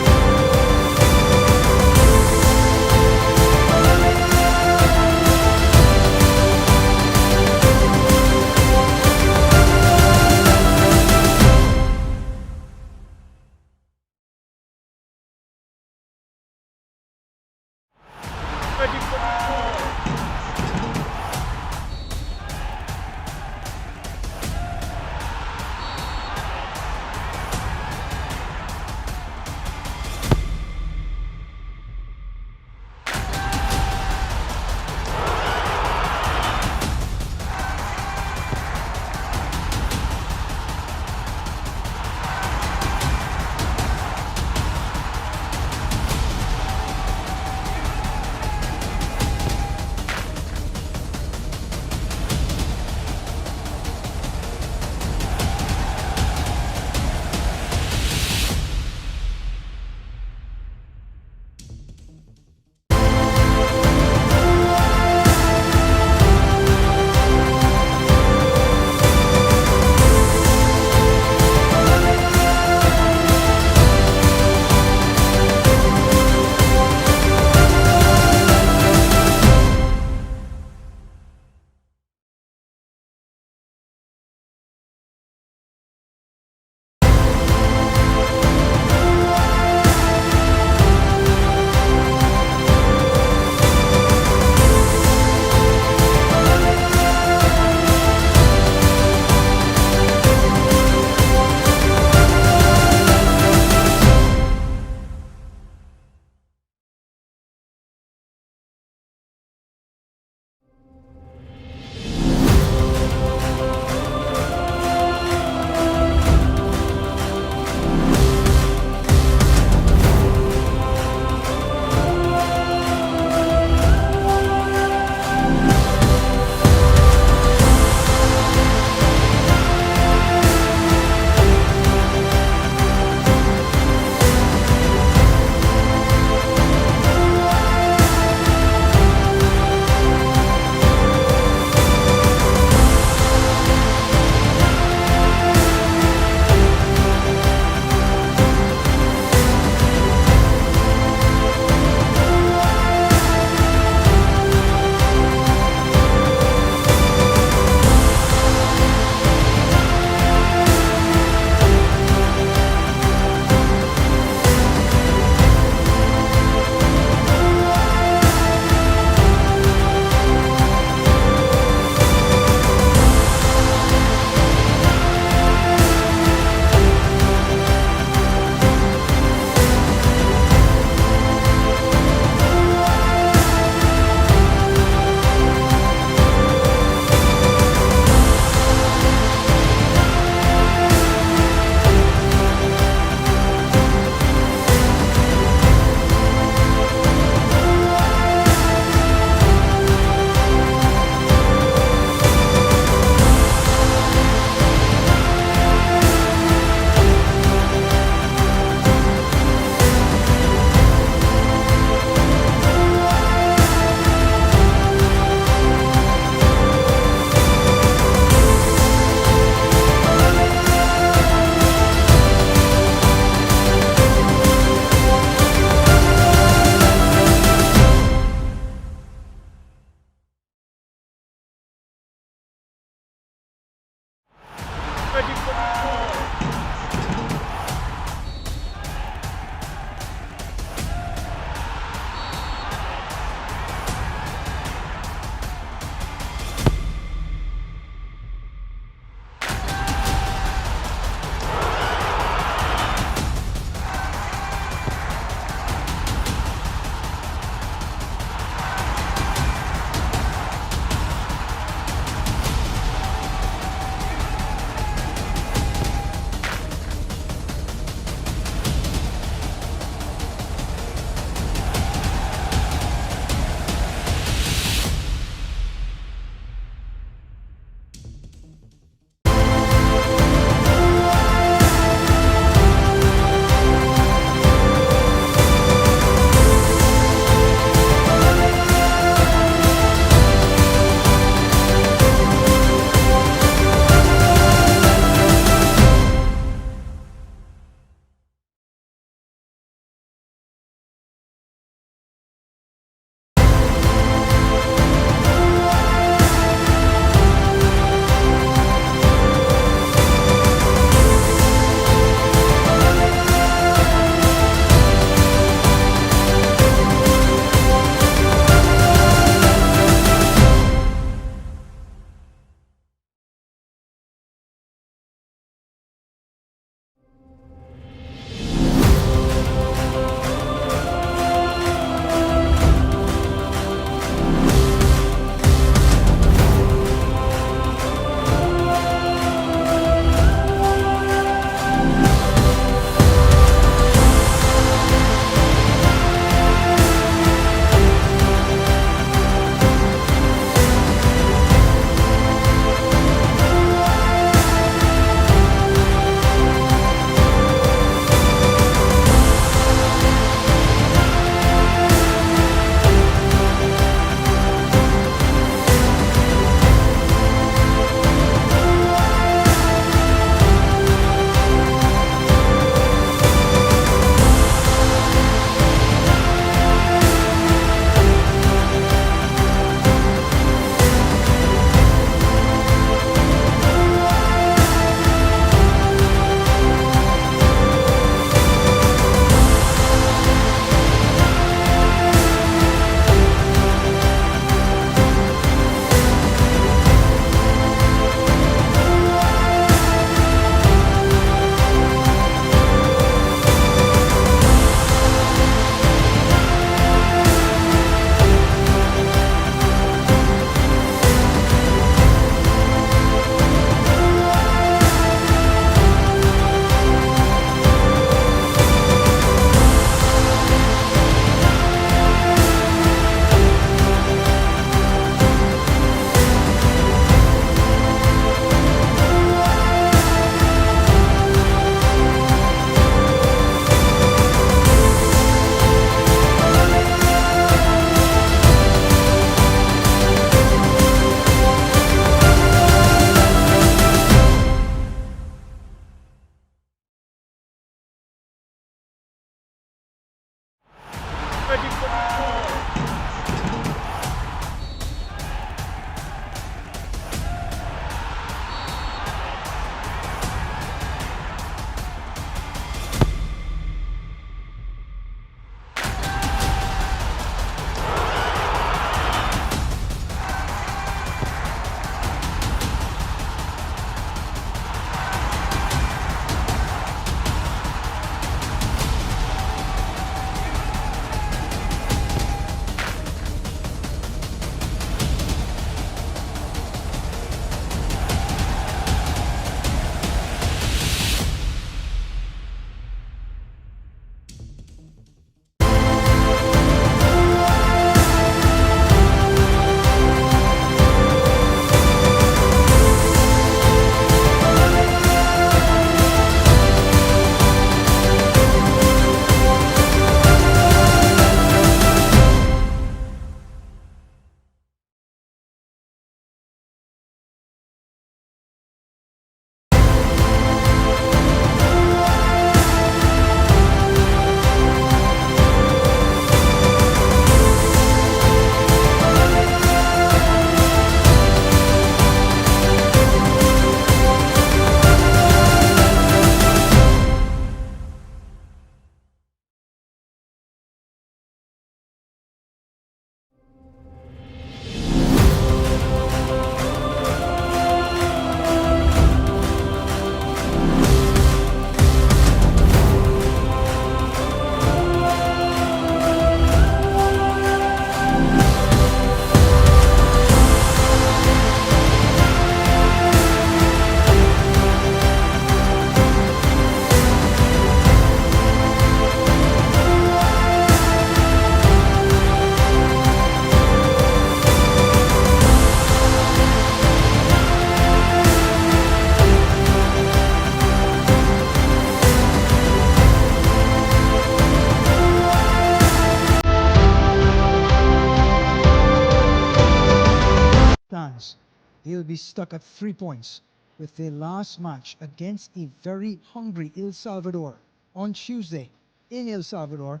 They'll be stuck at 3 points with their last match against a very hungry El Salvador on Tuesday in El Salvador,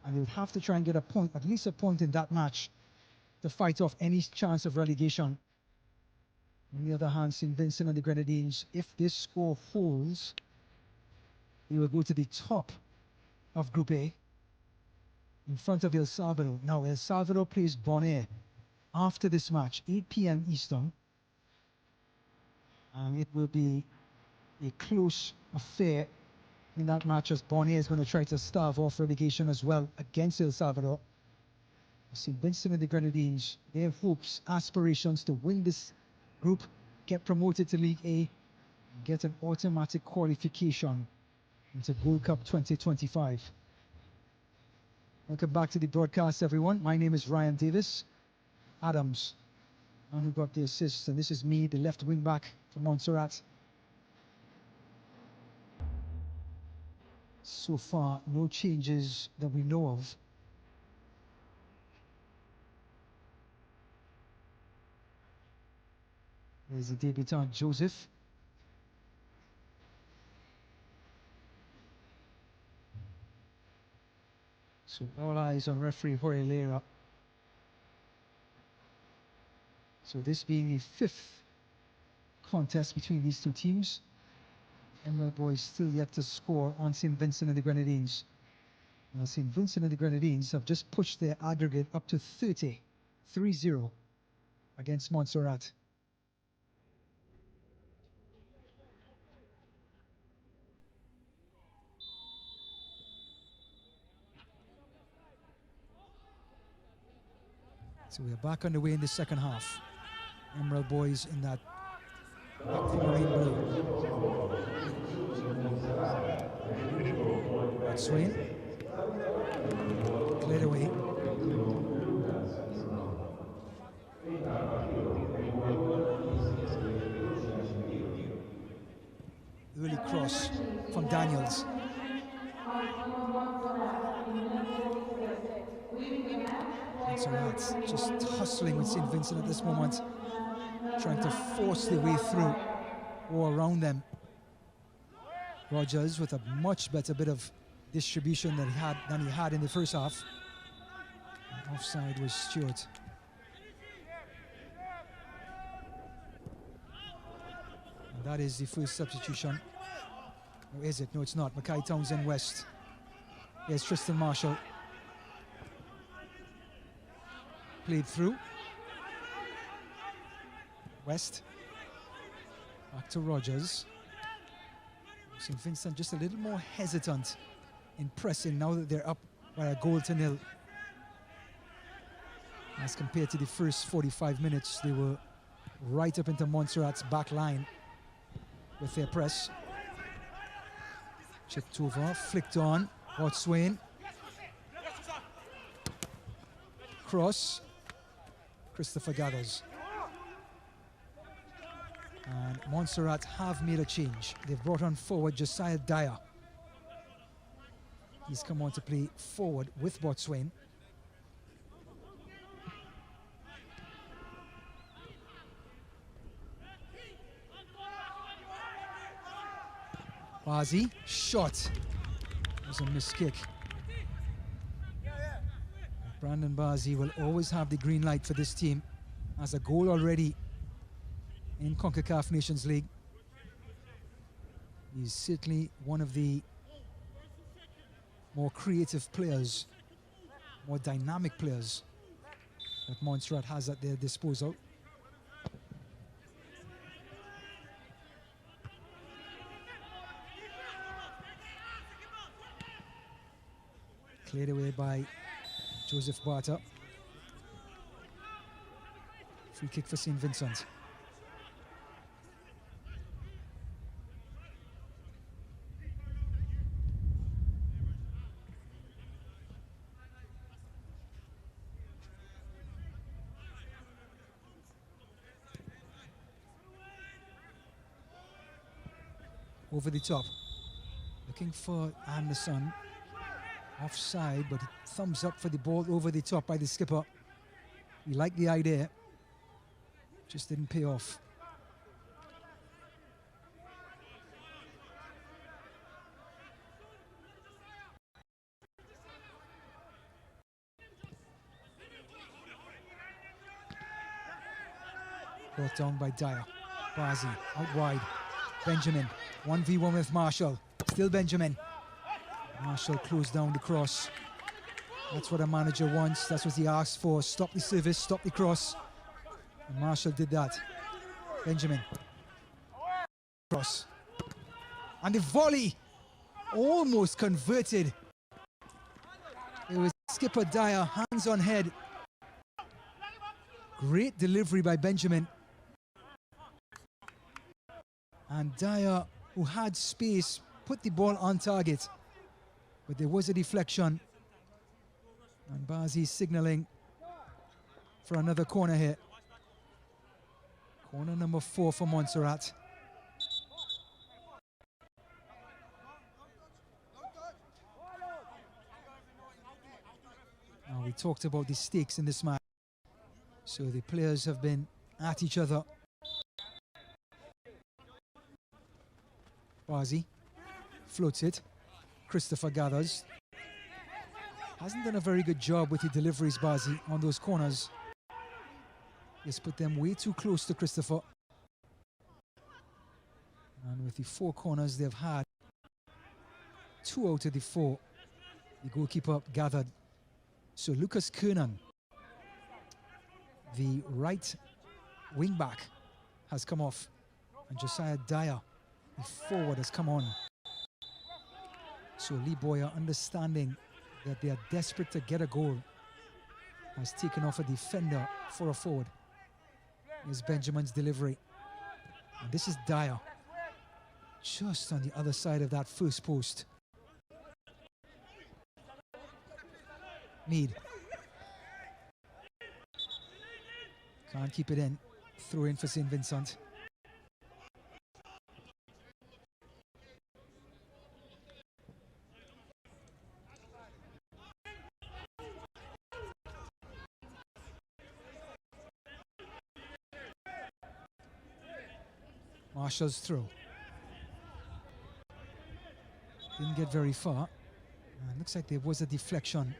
and they'll have to try and get a point, at least a point in that match, to fight off any chance of relegation. On the other hand, St. Vincent and the Grenadines, if this score holds, they will go to the top of Group A in front of El Salvador. Now, El Salvador plays Bonaire after this match, 8 p.m. Eastern. And it will be a close affair in that match, as Bonaire is going to try to starve off relegation as well against El Salvador. St. Vincent and the Grenadines, their hopes, aspirations to win this group, get promoted to League A, and get an automatic qualification into Gold Cup 2025. Welcome back to the broadcast, everyone. My name is Ryan Davis. Adams, and who got the assist, and this is me, the left wing back for Montserrat. So far, no changes that we know of. There's the debutant Joseph. So all eyes on referee Jorge Lera. So this being the 5th contest between these two teams. Emerald Boys still yet to score on St. Vincent and the Grenadines. Now St. Vincent and the Grenadines have just pushed their aggregate up to 3-0 against Montserrat. So we're back underway in the second half. Emerald Boys in that aquamarine blue. Swing. Cleared away. Early cross from Daniels. Montserrat just hustling with St. Vincent at this moment, trying to force their way through or around them. Rogers with a much better bit of distribution than he had in the first half. And offside was Stewart. And that is the first substitution. Or is it? No, it's not. Mackay Townsend West. Here's Tristan Marshall. Played through. West. Back to Rogers. St. Vincent just a little more hesitant in pressing now that they're up by a goal to nil. As compared to the first 45 minutes, they were right up into Montserrat's back line with their press. Chipped over, flicked on, Botswain. Cross. Christopher Gathers. And Montserrat have made a change. They've brought on forward Josiah Dyer. He's come on to play forward with Botswain. Bazi, shot. It was a missed kick. Brandon Bazi will always have the green light for this team. Has a goal already in Concacaf Nations League. He's certainly one of the more creative players, more dynamic players that Montserrat has at their disposal. Cleared away by Joseph Barter. Free kick for St. Vincent. Over the top. Looking for Anderson. Offside, but thumbs up for the ball over the top by the skipper. We like the idea. Just didn't pay off. Brought down by Dyer. Bazi out wide. Benjamin 1v1 with Marshall. Still Benjamin. Marshall closed down the cross. That's what a manager wants. That's what he asked for. Stop the service, stop the cross. And Marshall did that. Benjamin. Cross. And the volley almost converted. It was skipper Dyer, hands on head. Great delivery by Benjamin. And Dyer, who had space, put the ball on target. But there was a deflection. And Bazi signaling for another corner here. Corner number 4 for Montserrat. Now we talked about the stakes in this match. So the players have been at each other. Bazi floats it. Christopher gathers. Hasn't done a very good job with the deliveries, Bazi, on those corners. He's put them way too close to Christopher. And with the 4 corners they've had, 2 out of the 4, the goalkeeper gathered. So Lucas Kernan, the right wing back, has come off. And Josiah Dyer, the forward, has come on. So Lee Boyer, understanding that they are desperate to get a goal, has taken off a defender for a forward. Here's Benjamin's delivery. And this is Dyer, just on the other side of that first post. Mead. Can't keep it in. Throw in for St. Vincent. Marshall's throw. Didn't get very far. Looks like there was a deflection.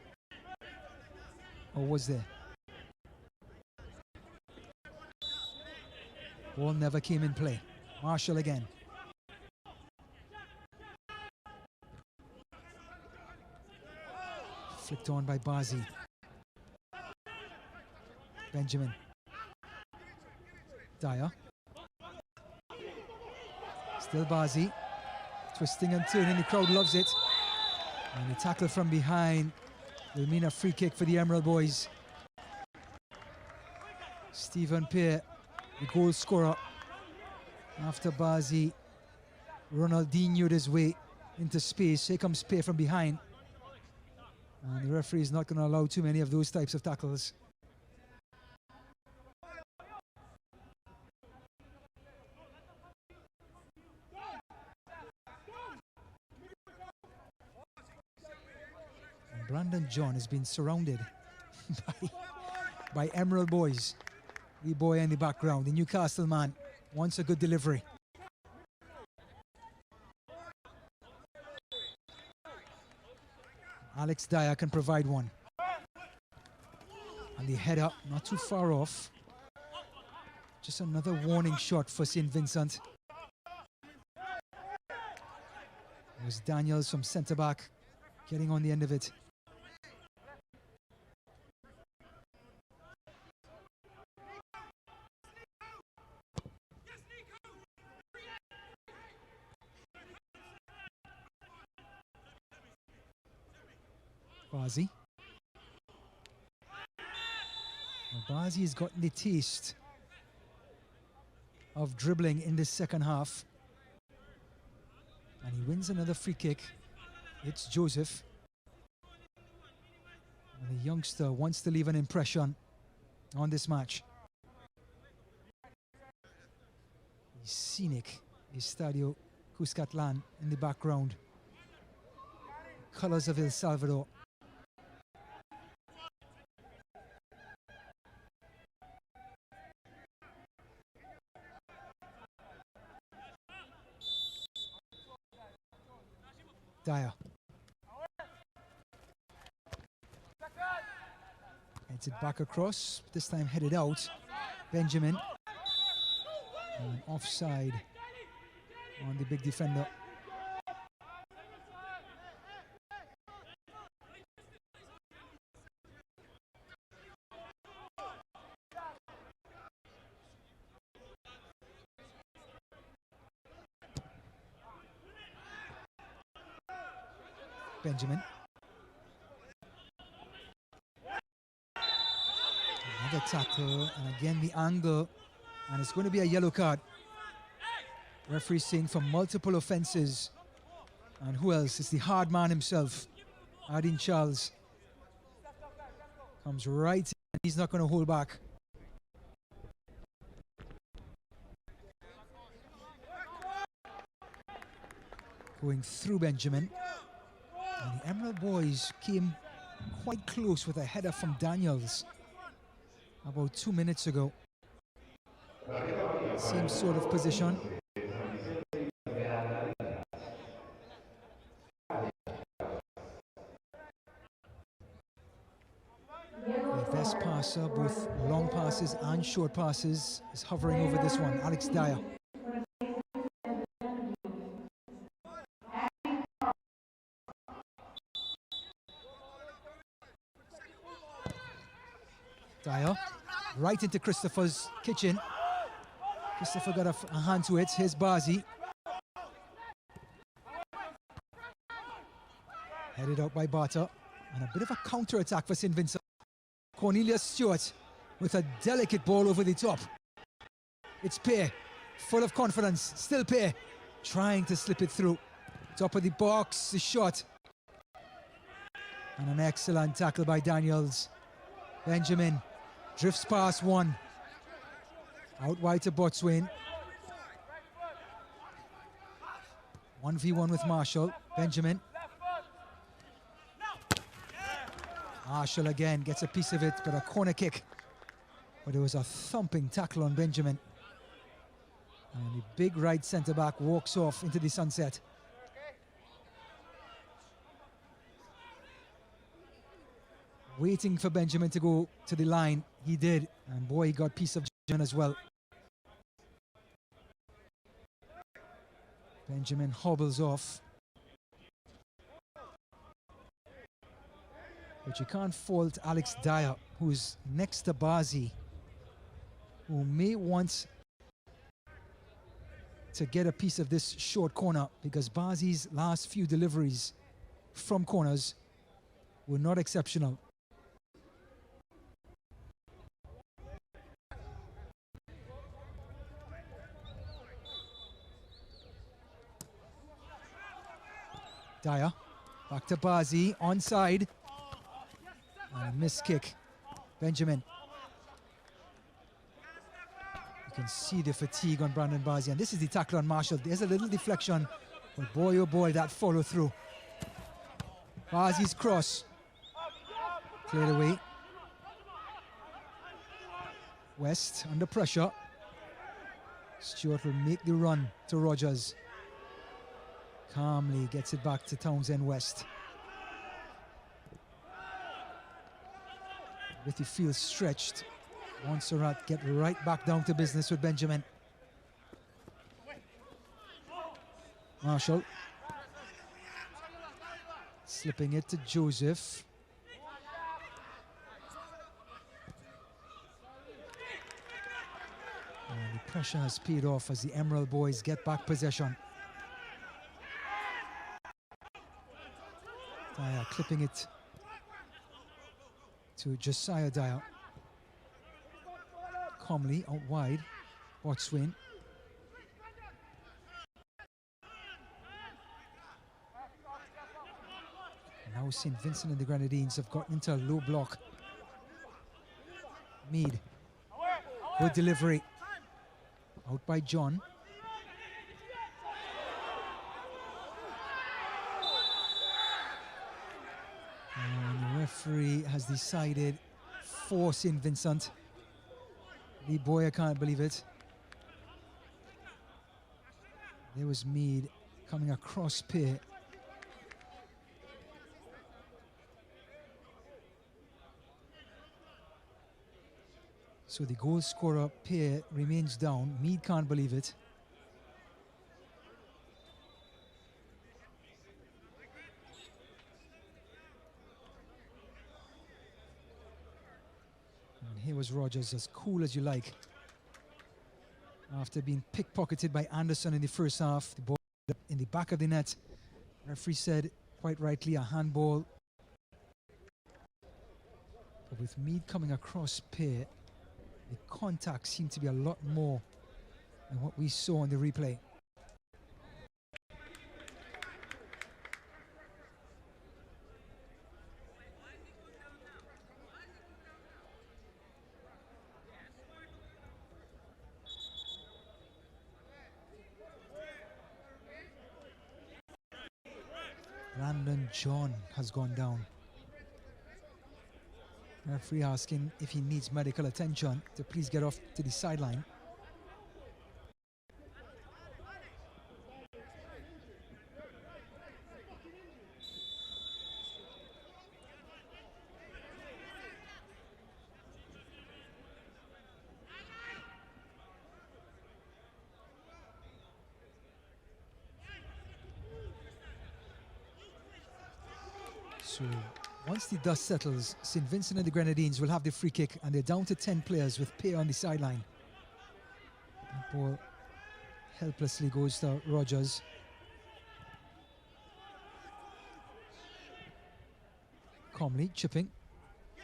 Or was there? Ball never came in play. Marshall again. Flicked on by Bazi. Benjamin. Dyer. Still Bazi. Twisting and turning, the crowd loves it. And the tackle from behind will mean a free kick for the Emerald Boys. Stephen Pear, the goal scorer. After Bazi, Ronaldinho'd his way into space. Here comes Pear from behind. And the referee is not going to allow too many of those types of tackles. Brandon John has been surrounded by Emerald Boys. The boy in the background, the Newcastle man, wants a good delivery. Alex Dyer can provide one. And the header not too far off. Just another warning shot for St. Vincent. It was Daniels from centre back getting on the end of it. Bazi. Bazi has gotten the taste of dribbling in this second half. And he wins another free kick. It's Joseph. And the youngster wants to leave an impression on this match. The scenic Estadio Cuscatlán in the background. Colors of El Salvador. Dyer. Heads it back across, this time headed out. Benjamin. And offside on the big defender. Benjamin. Another tackle, and again the angle, and it's going to be a yellow card. Referee saying for multiple offenses. And who else? It's the hard man himself, Adin Charles. Comes right in, he's not going to hold back. Going through Benjamin. And the Emerald boys came quite close with a header from Daniels about 2 minutes ago. Same sort of position. The best passer, both long passes and short passes, is hovering over this one, Alex Dyer. Dyer, right into Christopher's kitchen. Christopher got a hand to it. Here's Bazi. Headed out by Barter. And a bit of a counter-attack for St. Vincent. Cornelius Stewart with a delicate ball over the top. It's Pear, full of confidence. Still Pear, trying to slip it through. Top of the box, the shot. And an excellent tackle by Daniels. Benjamin drifts past one. Out wide to Botswain. 1v1 with Marshall. Benjamin. Marshall again gets a piece of it, but a corner kick. But it was a thumping tackle on Benjamin. And the big right centre-back walks off into the sunset. Waiting for Benjamin to go to the line. He did, and boy, he got a piece of Benjamin as well. Benjamin hobbles off. But you can't fault Alex Dyer, who's next to Bazi, who may want to get a piece of this short corner, because Bazi's last few deliveries from corners were not exceptional. Dyer, back to Bazi, onside. And a missed kick. Benjamin. You can see the fatigue on Brandon Bazi. And this is the tackle on Marshall. There's a little deflection. But boy, oh boy, that follow through. Bazi's cross. Cleared away. West under pressure. Stewart will make the run to Rogers. Calmly gets it back to Townsend West. With the field stretched, Montserrat get right back down to business with Benjamin. Marshall. Slipping it to Joseph. And the pressure has paid off as the Emerald boys get back possession. Dyer clipping it to Josiah Dyer. Comley out wide. Botswain. Now St. Vincent and the Grenadines have gotten into a low block. Mead. Good delivery. Out by John. And the referee has decided for St. Vincent. The boy, I can't believe it. There was Mead coming across Pear. So the goal scorer pair remains down. Mead can't believe it. And here was Rogers, as cool as you like. After being pickpocketed by Anderson in the first half, the ball in the back of the net. Referee said, quite rightly, a handball. But with Mead coming across pair, the contact seemed to be a lot more than what we saw on the replay. Brandon John has gone down. Referee asking if he needs medical attention to please get off to the sideline. So once the dust settles, St. Vincent and the Grenadines will have the free kick, and they're down to 10 players with Pear on the sideline. The ball helplessly goes to Rogers. Comley chipping,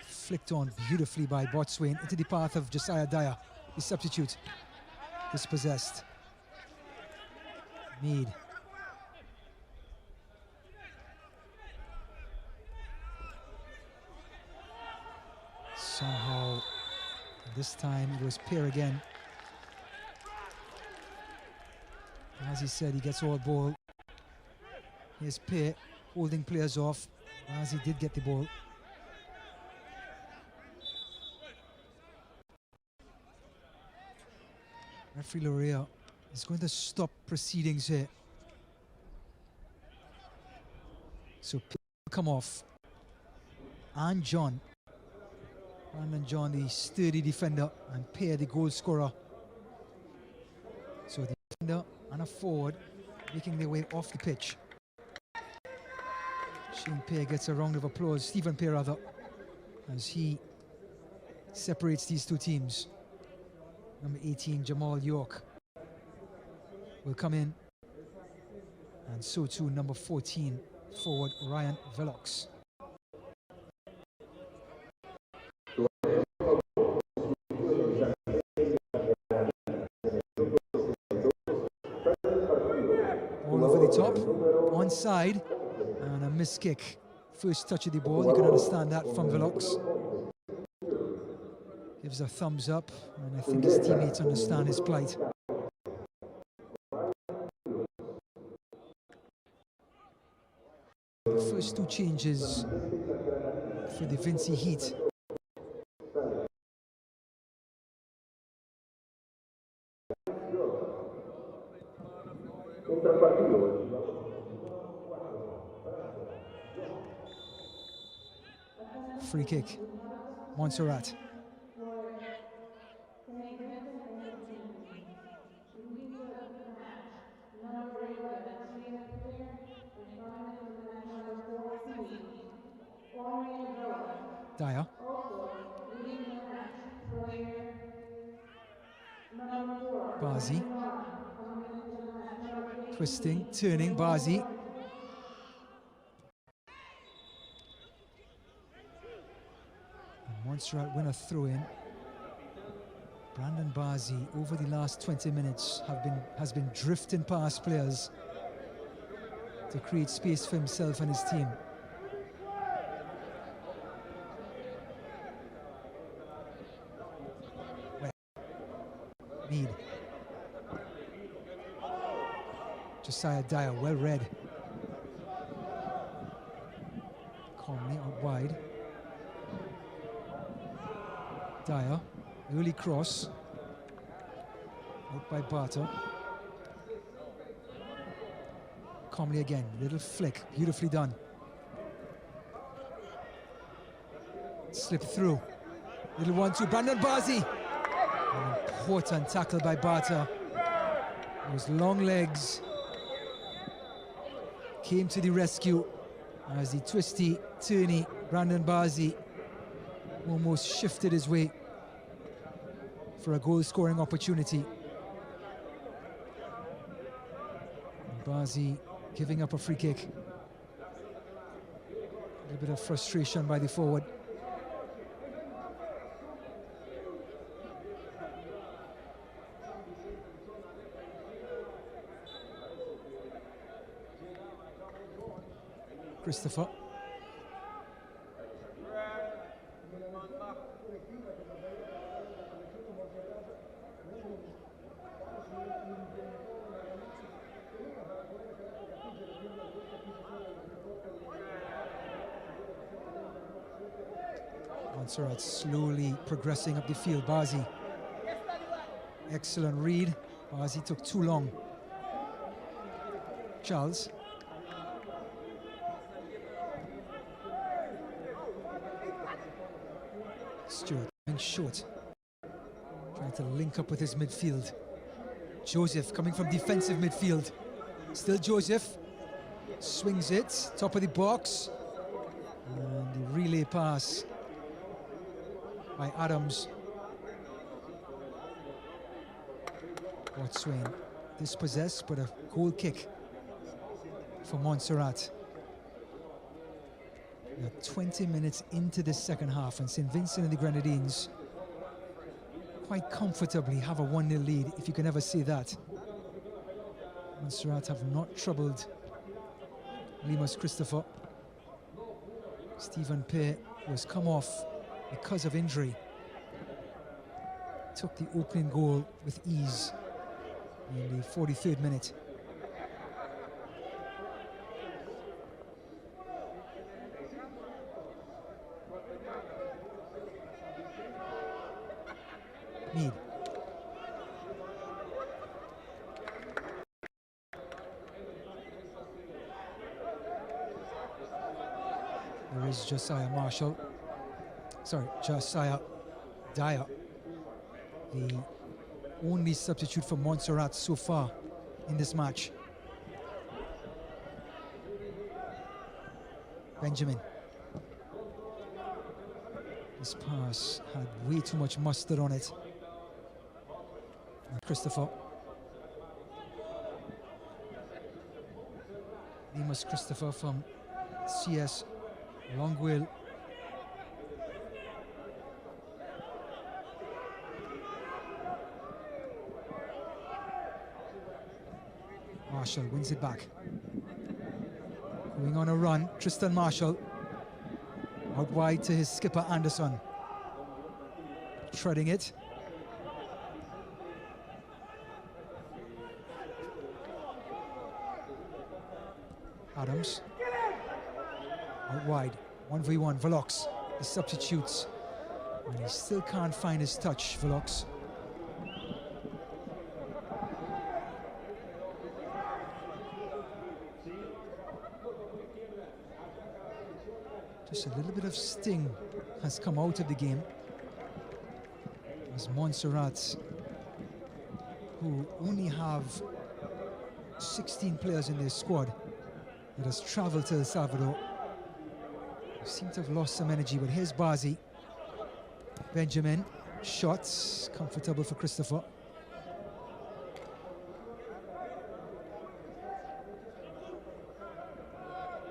flicked on beautifully by Botswain into the path of Josiah Dyer, the substitute, dispossessed. Mead. Somehow, this time it was Pear again. As he said, he gets all ball. Here's Pear holding players off, as he did get the ball. Referee Lorea is going to stop proceedings here. So Pear will come off. And John. Brandon John, the sturdy defender, and Pear, the goal scorer. So the defender and a forward making their way off the pitch. Shane Pear gets a round of applause, Stephen Pear rather, as he separates these two teams. Number 18, Jamal York, will come in, and so too number 14, forward Ryan Velox. Ball over the top, onside, and a missed kick. First touch of the ball, you can understand that from Velox. Gives a thumbs up, and I think his teammates understand his plight. The first two changes for the Vincy Heat. Free kick, Montserrat. Dyer. Bazi. Twisting, turning, Bazi. Montserrat win a throw-in. Brandon Bazi, over the last 20 minutes, has been drifting past players to create space for himself and his team. Mead. Josiah Dyer, well read. Comley out wide. Dyer, early cross. Out by Barter. Comley again, little flick, beautifully done. Slip through. Little 1-2, Brandon Bazi. important tackle by Bata. Those long legs came to the rescue as the twisty, turny Brandon Bazi almost shifted his way for a goal-scoring opportunity. Bazi giving up a free kick. A little bit of frustration by the forward. Christopher. Montserrat slowly progressing up the field. Bazi. Excellent read. Bazi took too long. Charles. Stewart and short, trying to link up with his midfield. Joseph coming from defensive midfield. Still Joseph, swings it, top of the box. And the relay pass by Adams. Botswain dispossessed, but a goal kick for Montserrat. We are 20 minutes into the second half, and St. Vincent and the Grenadines quite comfortably have a 1-0 lead, if you can ever say that. Montserrat have not troubled Limas Christopher. Stephen Pear was come off because of injury. Took the opening goal with ease in the 43rd minute. Mead. There is Josiah Dyer, the only substitute for Montserrat so far in this match. Benjamin. This pass had way too much mustard on it. Christopher. Limas Christopher from CS Longwell. Marshall wins it back. Going on a run, Tristan Marshall. Out wide to his skipper Anderson. Treading it. Adams. Out wide. 1v1. Velox. He substitutes. And he still can't find his touch, Velox. Just a little bit of sting has come out of the game as Montserrat, who only have 16 players in their squad that has traveled to El Salvador, seem to have lost some energy. But here's Bazi. Benjamin, shots, comfortable for Christopher.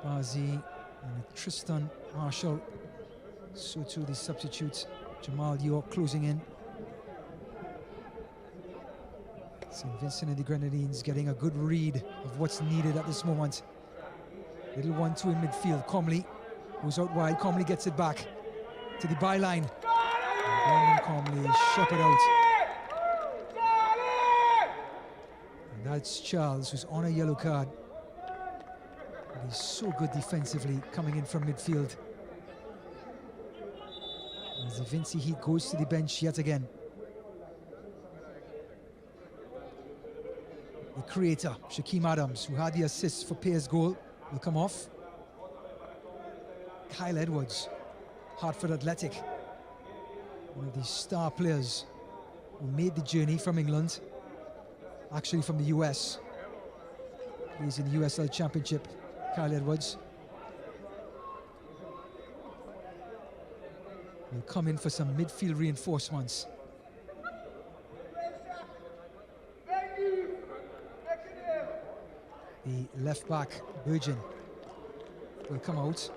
Bazi and Tristan Marshall. So too the substitute Jamal York closing in. St. Vincent and the Grenadines getting a good read of what's needed at this moment. Little 1-2 in midfield. Comley goes out wide. Comley gets it back to the byline. Brandon Comley shepherd out. And that's Charles, who's on a yellow card. And he's so good defensively coming in from midfield. As the Vinci Heat goes to the bench yet again. The creator, Shaquem Adams, who had the assist for Pear's goal, will come off. Kyle Edwards, Hartford Athletic, one of the star players who made the journey from England, actually from the US. He's in the USL Championship, Kyle Edwards. Will come in for some midfield reinforcements. The left back, Virgin, will come out.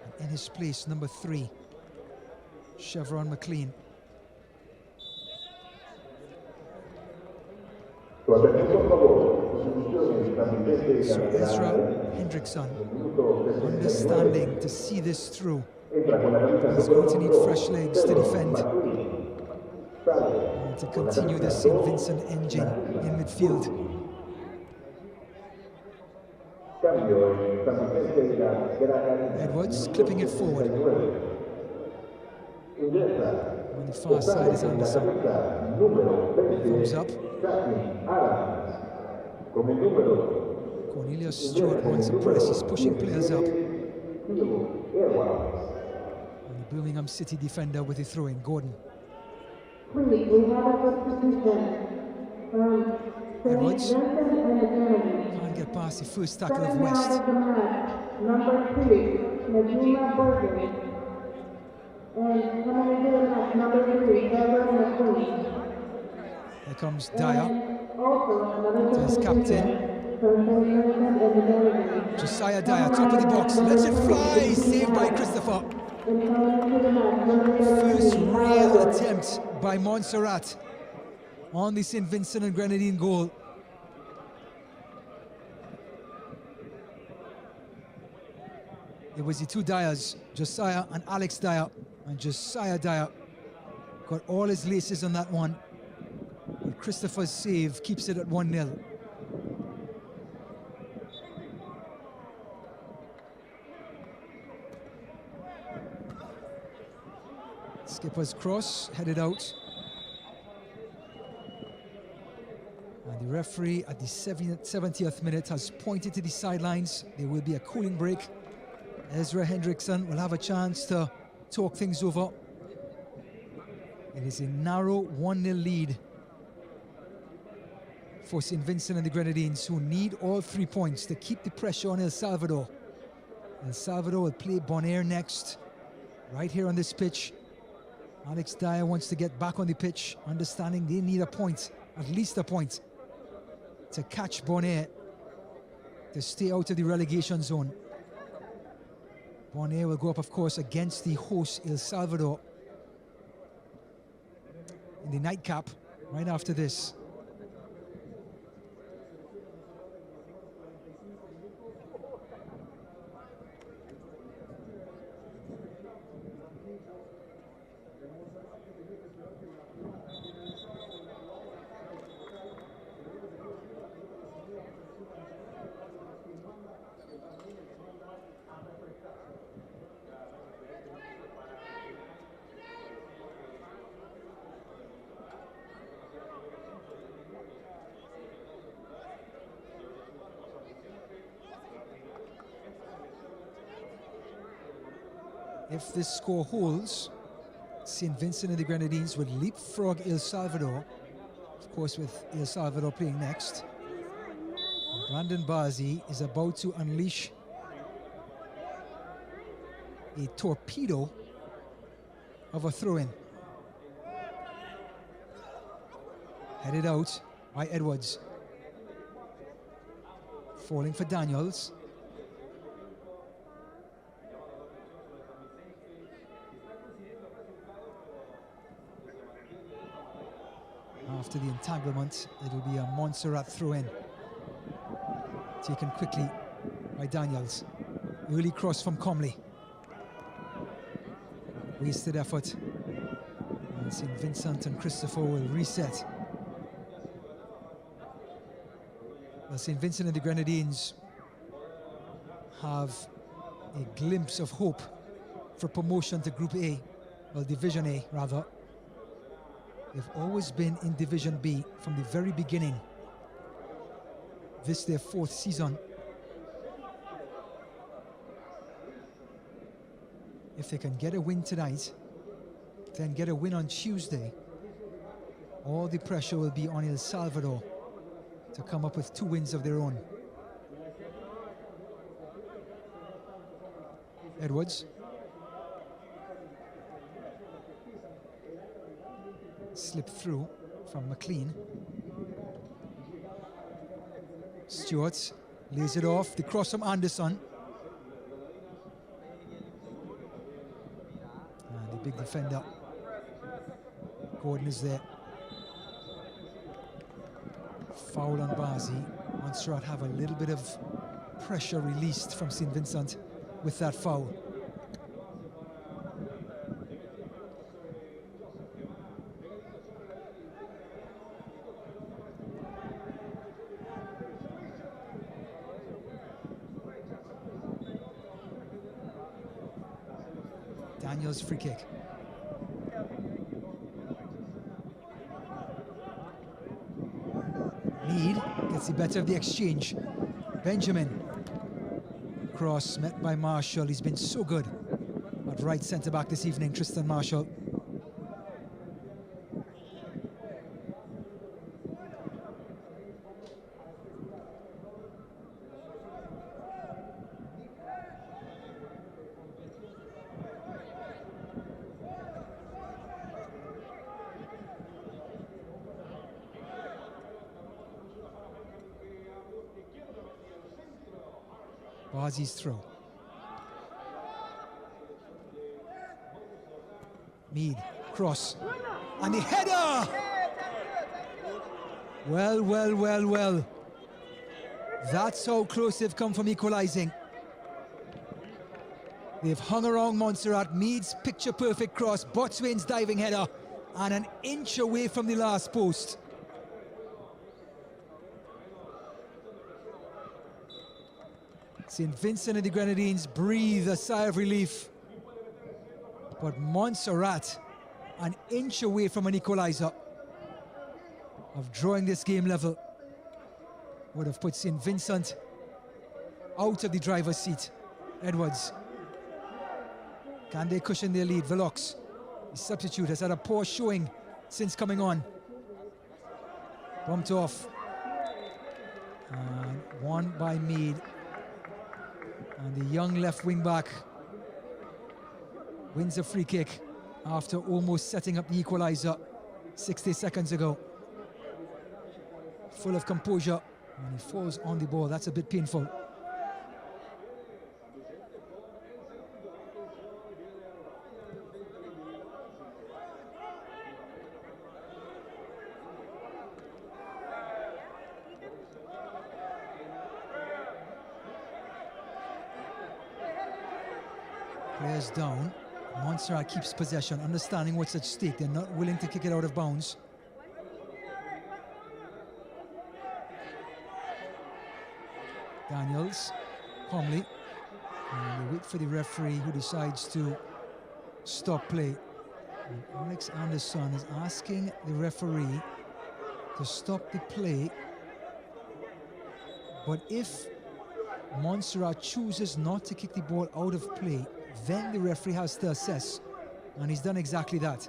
And in his place, number 3, Chevron McLean. Su atención, por favor. Instrucciones transmitentes So Ezra laterales. Hendrickson, Minuto 63. understanding to see this through. Entra con la camisa He's going to need número fresh legs to Pedro defend Martínez. Sale and to con la continue the camisa St. 2, Vincent engine in midfield. Cambio en transmitente lateral. Edwards clipping it forward. 69. Ingresa. On the far side is Anderson. Número 20. Thumbs up. Captain Adams. Con el número Cornelius Stewart wants a press. He's pushing players up. Theo Edwards. And the Birmingham City defender with the throw-in, Gordon. Please, we have a substitution from Edwards. Vincent and the Grenadines. Can't get past the first tackle of Stepping out West. of the match, number 3, Najima Berger. And coming into the match, number 3, Evan McQueen. Here comes Dyer. And also another To his substitution from St. Vincent and the Grenadines. Josiah Dyer, top of the box. Lets it fly. Saved by Christopher. And coming into the match, number 17, First real Howard. attempt by Montserrat on the St. Vincent and Grenadine goal. It was the two Dyers, Josiah and Alex Dyer. And Josiah Dyer got all his laces on that one. And Christopher's save keeps it at 1-0. Skipper's cross headed out. And the referee at the 70th minute has pointed to the sidelines. There will be a cooling break. Ezra Hendrickson will have a chance to talk things over. It is a narrow 1-0 lead for St. Vincent and the Grenadines, who need all 3 points to keep the pressure on El Salvador. El Salvador will play Bonaire next, right here on this pitch. Alex Dyer wants to get back on the pitch, understanding they need a point, at least a point, to catch Bonaire, to stay out of the relegation zone. Bonaire will go up, of course, against the host El Salvador in the nightcap right after this. If this score holds, St. Vincent and the Grenadines would leapfrog El Salvador, of course with El Salvador playing next. And Brandon Bazi is about to unleash a torpedo of a throw-in. Headed out by Edwards. Falling for Daniels. After the entanglement, it'll be a Montserrat throw-in. Taken quickly by Daniels. Early cross from Comley. Wasted effort. And St. Vincent and Christopher will reset. Well, St. Vincent and the Grenadines have a glimpse of hope for promotion to Group A, well, Division A rather. They've always been in Division B from the very beginning. This their 4th season. If they can get a win tonight, then get a win on Tuesday, All the pressure will be on El Salvador to come up with 2 wins of their own. Edwards. Slip through from McLean. Stewart lays it off. The cross from Anderson. And the big defender. Gordon is there. Foul on Bazi. Montserrat have a little bit of pressure released from St. Vincent with that foul. Daniel's free kick. Mead gets the better of the exchange. Benjamin. Cross met by Marshall. He's been so good at right centre back this evening, Tristan Marshall. Bazi's throw. Mead, cross, and the header! Well, well, well, well. That's how close they've come from equalising. They've hung around Montserrat. Mead's picture-perfect cross, Botswain's diving header, and an inch away from the last post. St. Vincent and the Grenadines breathe a sigh of relief. But Montserrat, an inch away from an equaliser, of drawing this game level, would have put St. Vincent out of the driver's seat. Edwards. Can they cushion their lead? Velox, the substitute, has had a poor showing since coming on. Bumped off. And won by Mead. And the young left wing back wins a free kick after almost setting up the equaliser 60 seconds ago. Full of composure, and he falls on the ball. That's a bit painful. Players down. Montserrat keeps possession, understanding what's at stake. They're not willing to kick it out of bounds. Daniels, Comley, and they wait for the referee, who decides to stop play. And Alex Anderson is asking the referee to stop the play, but if Montserrat chooses not to kick the ball out of play, then the referee has to assess, and he's done exactly that.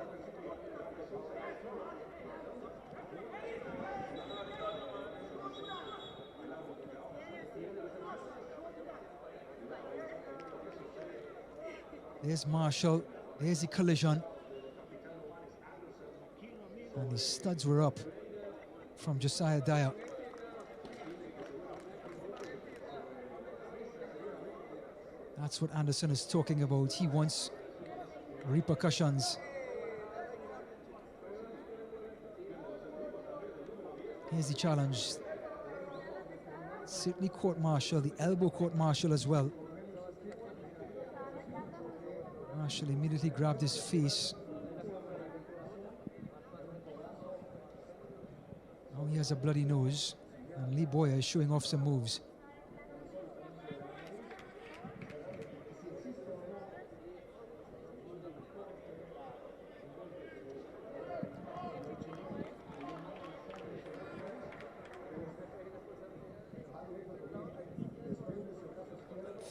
There's Marshall, there's the collision, and the studs were up from Josiah Dyer. That's what Anderson is talking about. He wants repercussions. Here's the challenge. Certainly court-martial, the elbow court-martial as well. Marshall immediately grabbed his face. Now he has a bloody nose, and Lee Boyer is showing off some moves.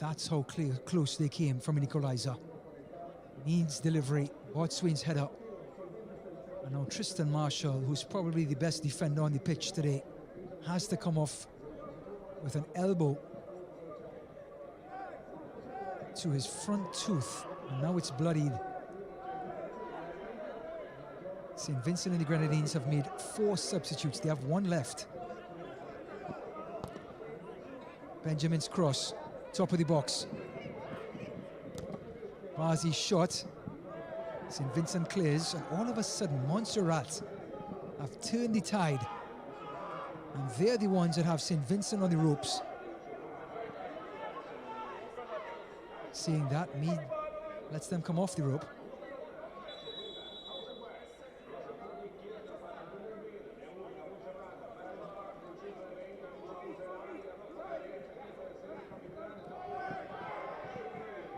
That's how close they came from an equaliser. Mead's delivery, Botswain's header, and Now Tristan Marshall, who's probably the best defender on the pitch today, has to come off with an elbow to his front tooth, and now it's bloodied. St. Vincent and the Grenadines have made 4 substitutes. They have 1 left. Benjamin's cross, top of the box. Bazi's shot. St. Vincent clears, and all of a sudden Montserrat have turned the tide, and they're the ones that have St. Vincent on the ropes. Seeing that, Meade lets them come off the rope.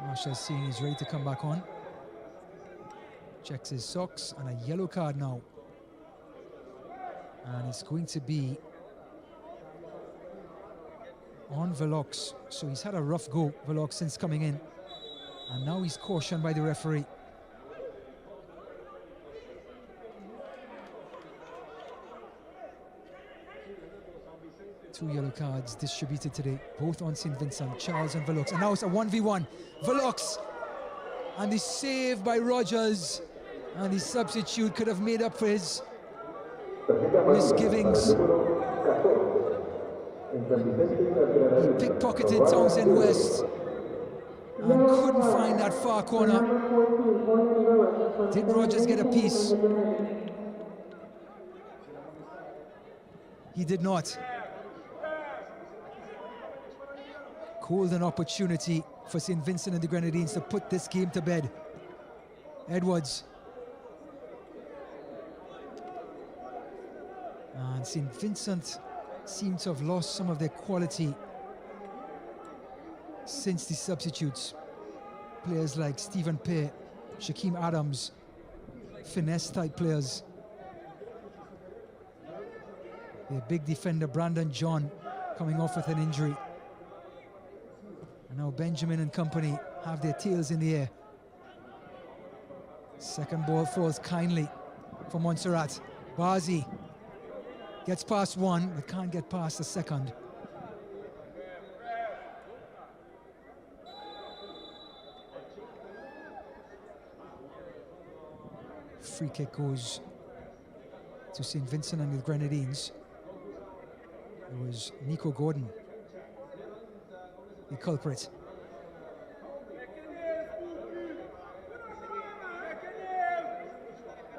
Marshall's seeing he's ready to come back on. Checks his socks, and a yellow card now. And it's going to be on Velox. So he's had a rough go, Velox, since coming in. And now he's cautioned by the referee. Two yellow cards distributed today, both on St. Vincent, Charles and Velox. And now it's a 1v1. Velox, and the save by Rogers. And the substitute could have made up for his misgivings. He pickpocketed Townsend West and couldn't find that far corner. Did Rogers get a piece? He did not. Golden opportunity for St. Vincent and the Grenadines to put this game to bed. Edwards. And St. Vincent seem to have lost some of their quality since the substitutes. Players like Stephen Pear, Shaquem Adams, finesse-type players. Their big defender, Brandon John, coming off with an injury. And now Benjamin and company have their tails in the air. Second ball falls kindly for Montserrat. Bazi gets past one, but can't get past the second. Free kick goes to St. Vincent and the Grenadines. It was Nico Gordon, the culprit.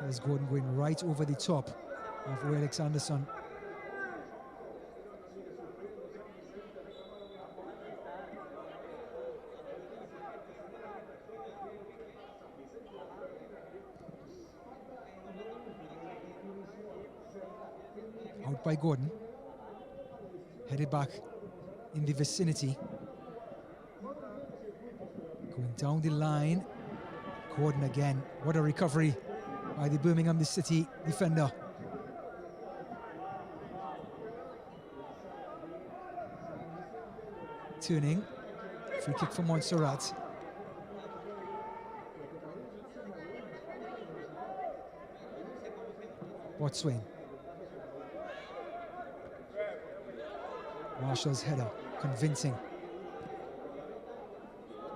There's Gordon going right over the top of Alex Anderson. Out by Gordon. Headed back in the vicinity. Going down the line. Gordon again. What a recovery by the Birmingham City defender. Turning. Free kick for Montserrat. Botswain. Marshall's header, convincing.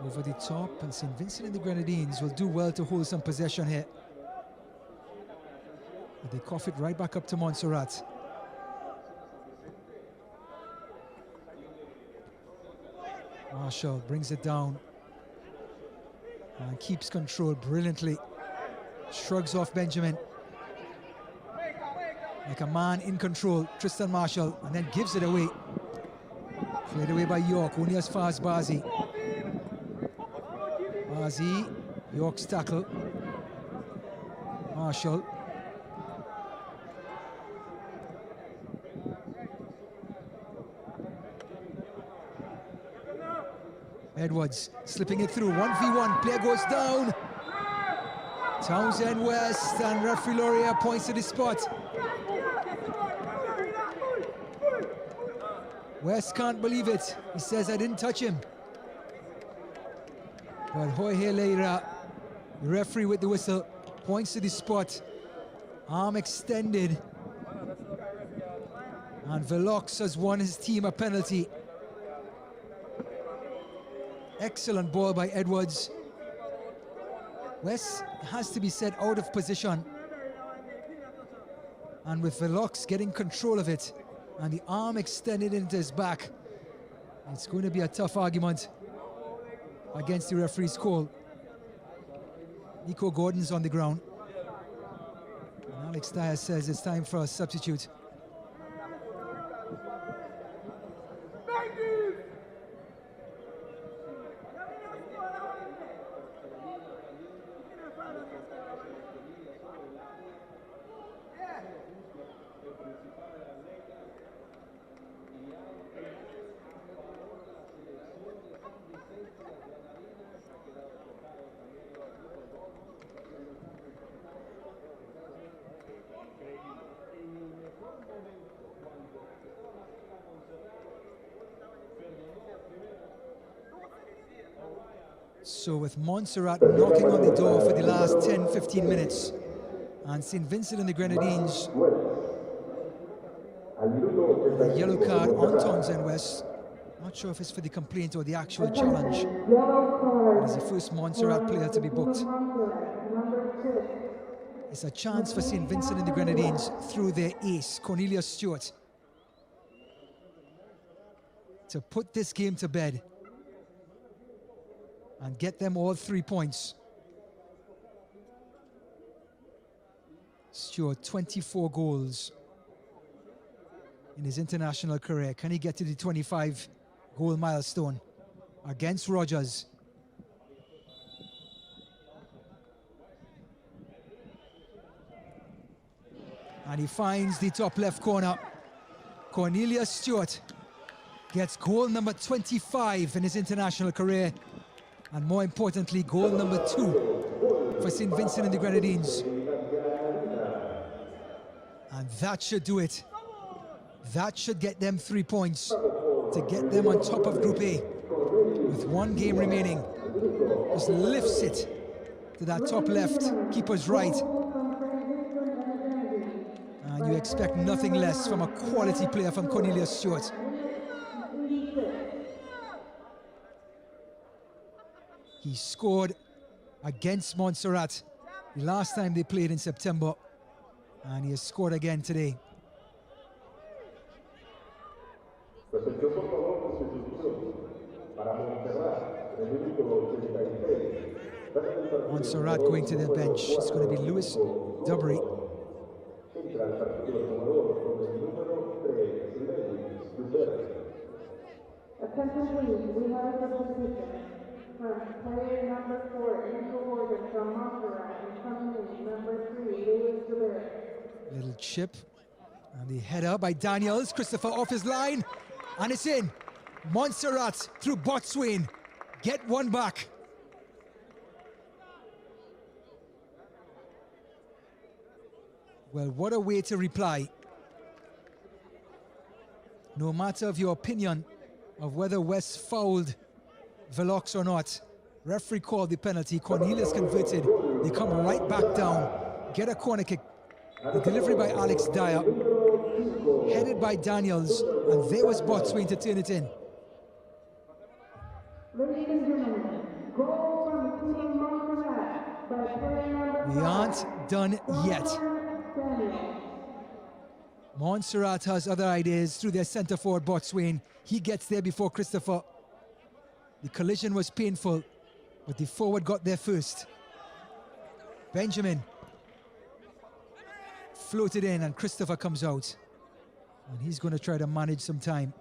Over the top, and St. Vincent and the Grenadines will do well to hold some possession here. But they cough it right back up to Montserrat. Marshall brings it down and keeps control brilliantly. Shrugs off Benjamin. Like a man in control, Tristan Marshall, and then gives it away. Cleared away by York, only as far as Bazi. Bazi, York's tackle. Marshall. Edwards slipping it through, 1v1, player goes down. Townsend West, and referee Laurier points to the spot. West can't believe it. He says, I didn't touch him. But Jorge Leira, the referee with the whistle, points to the spot. Arm extended. And Velox has won his team a penalty. Excellent ball by Edwards. West has to be set out of position. And with Velox getting control of it and the arm extended into his back, it's going to be a tough argument against the referee's call. Nico Gordon's on the ground. And Alex Dyer says it's time for a substitute. So with Montserrat knocking on the door for the last 10-15 minutes, and St. Vincent and the Grenadines, a yellow card on Townsend West. Not sure if it's for the complaint or the actual challenge. He's the first Montserrat player to be booked. It's a chance for St. Vincent and the Grenadines through their ace, Cornelius Stewart, to put this game to bed and get them all 3 points. Stewart, 24 goals in his international career. Can he get to the 25-goal milestone against Rogers? And he finds the top left corner. Cornelius Stewart gets goal number 25 in his international career. And more importantly, goal number 2 for St. Vincent and the Grenadines. And that should do it. That should get them 3 points to get them on top of Group A. With one game remaining, just lifts it to that top left, keeper's right. And you expect nothing less from a quality player from Cornelius Stewart. He scored against Montserrat the last time they played in September, and he has scored again today. Montserrat going to their bench. It's going to be Lewis Dubry. Attention please, we have a substitution. Player number 4, Angel Morgan from Montserrat, and coming in, number 3, Lewis Dubry. Little chip, and the header by Daniels. Christopher off his line, and it's in. Montserrat through Botswain. Get one back. Well, what a way to reply. No matter of your opinion of whether West fouled Velox or not, referee called the penalty. Cornelius converted. They come right back down, get a corner kick. The delivery by Alex Dyer, headed by Daniels, and there was Botswain to turn it in. Ladies and gentlemen, goal from Team Montserrat by player number 5. We aren't done yet. Montserrat has other ideas through their centre forward Botswain. He gets there before Christopher. The collision was painful, but the forward got there first. Benjamin floated in, and Christopher comes out. And he's going to try to manage some time.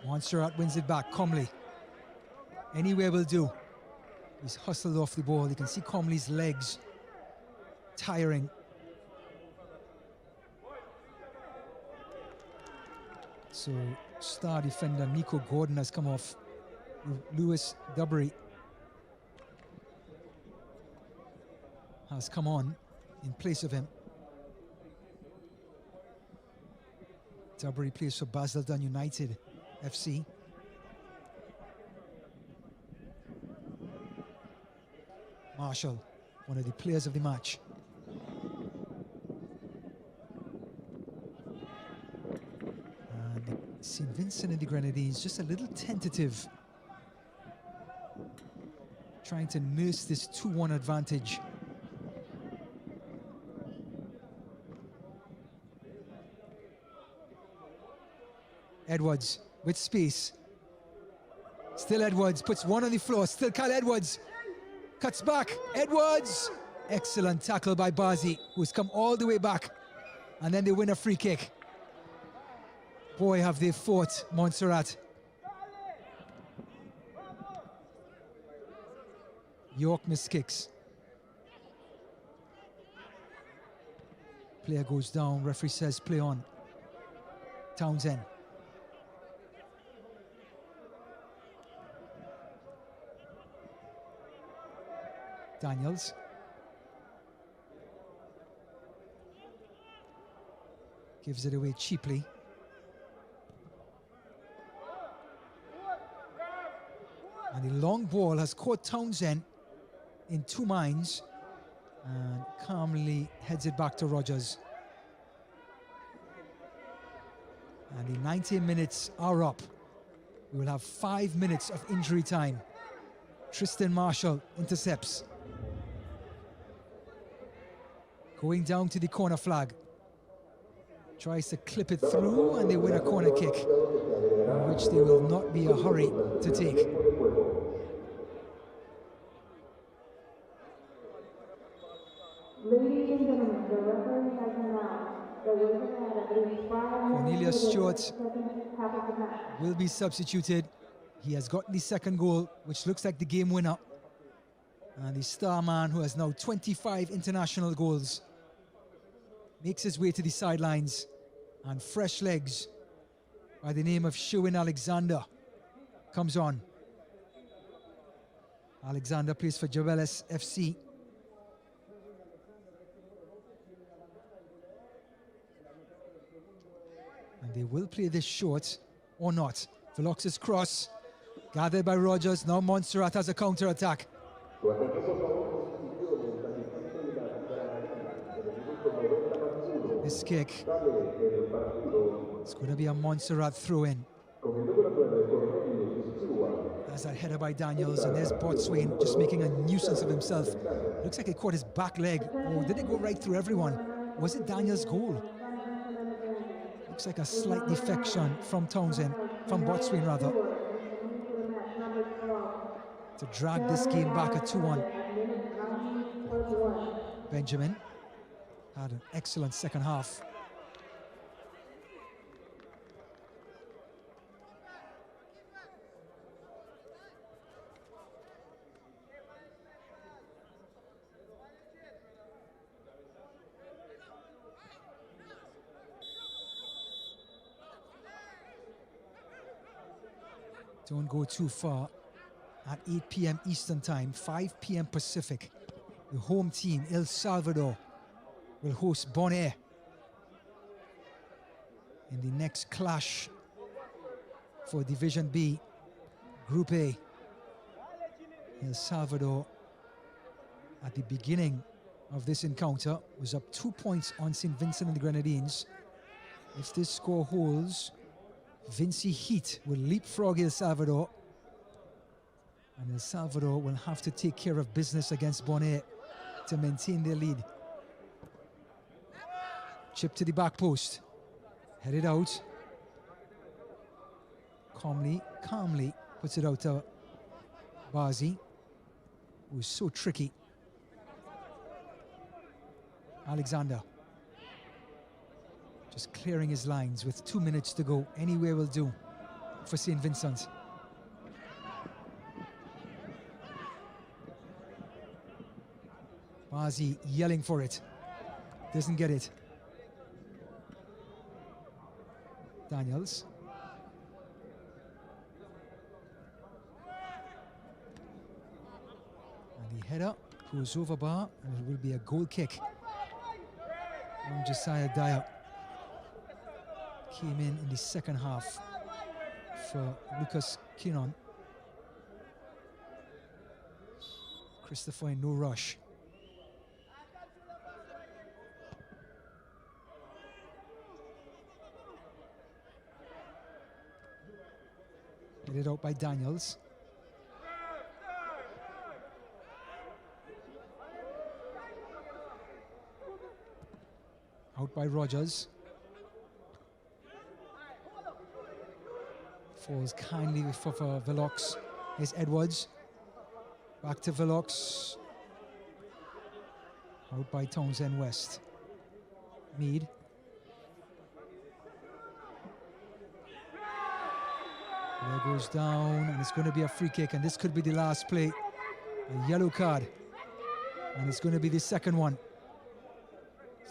Montserrat wins it back. Comley. Anywhere will do. He's hustled off the ball. You can see Comley's legs tiring. So Star defender Nico Gordon has come off. Lewis Dubry has come on in place of him. Dubry plays for Basildon United FC. Marshall, one of the players of the match. And St. Vincent and the Grenadines just a little tentative, trying to nurse this 2-1 advantage. Edwards with space. Still Edwards puts one on the floor. Still Kyle Edwards. Cuts back. Edwards. Excellent tackle by Bazi, who's come all the way back. And then they win a free kick. Boy, have they fought, Montserrat. York missed kicks. Player goes down. Referee says play on. Townsend. Daniels. Gives it away cheaply. And the long ball has caught Townsend in two minds and calmly heads it back to Rogers. And the 90 minutes are up. We will have 5 minutes of injury time. Tristan Marshall intercepts. Going down to the corner flag. Tries to clip it through and they win a corner kick, in which there will not be a hurry to take. Ladies and gentlemen, the referee has announced that we're going to have at least 5 Cornelius Stewart half of the match. will be substituted. He has gotten the second goal, which looks like the game winner. And the star man, who has now 25 international goals, makes his way to the sidelines, and fresh legs by the name of Sherwin Alexander comes on. Alexander plays for Jabeles FC. And they will play this short or not. Velox's cross, gathered by Rogers. Now Montserrat has a counter-attack. This kick, it's going to be a Montserrat throw-in. As that header by Daniels, and there's Botswain just making a nuisance of himself. Looks like it caught his back leg, or did it go right through everyone? Was it Daniels' goal? Looks like a slight defection from Townsend, from Botswain rather, to drag this game back at 2-1. Benjamin had an excellent second half. Don't go too far. At 8 p.m. Eastern Time, 5 p.m. Pacific, the home team, El Salvador, will host Bonaire in the next clash for Division B, Group A. El Salvador, at the beginning of this encounter, was up 2 points on St. Vincent and the Grenadines. If this score holds, Vinci Heat will leapfrog El Salvador, and El Salvador will have to take care of business against Bonaire to maintain their lead. Chip to the back post, headed out. Calmly puts it out to Bazi, who's so tricky. Alexander just clearing his lines with 2 minutes to go. Anywhere will do for St. Vincent. Bazi yelling for it, doesn't get it. Daniels The header goes over bar, and it will be a goal kick. And Josiah Dyer came in the second half for Lucas Kinnon. Christopher in no rush. Headed out by Daniels. Out by Rogers. Falls kindly for Velox. Here's Edwards. Back to Velox. Out by Townsend West. Mead. There goes down, and it's going to be a free kick, and this could be the last play. A yellow card. And it's going to be the second one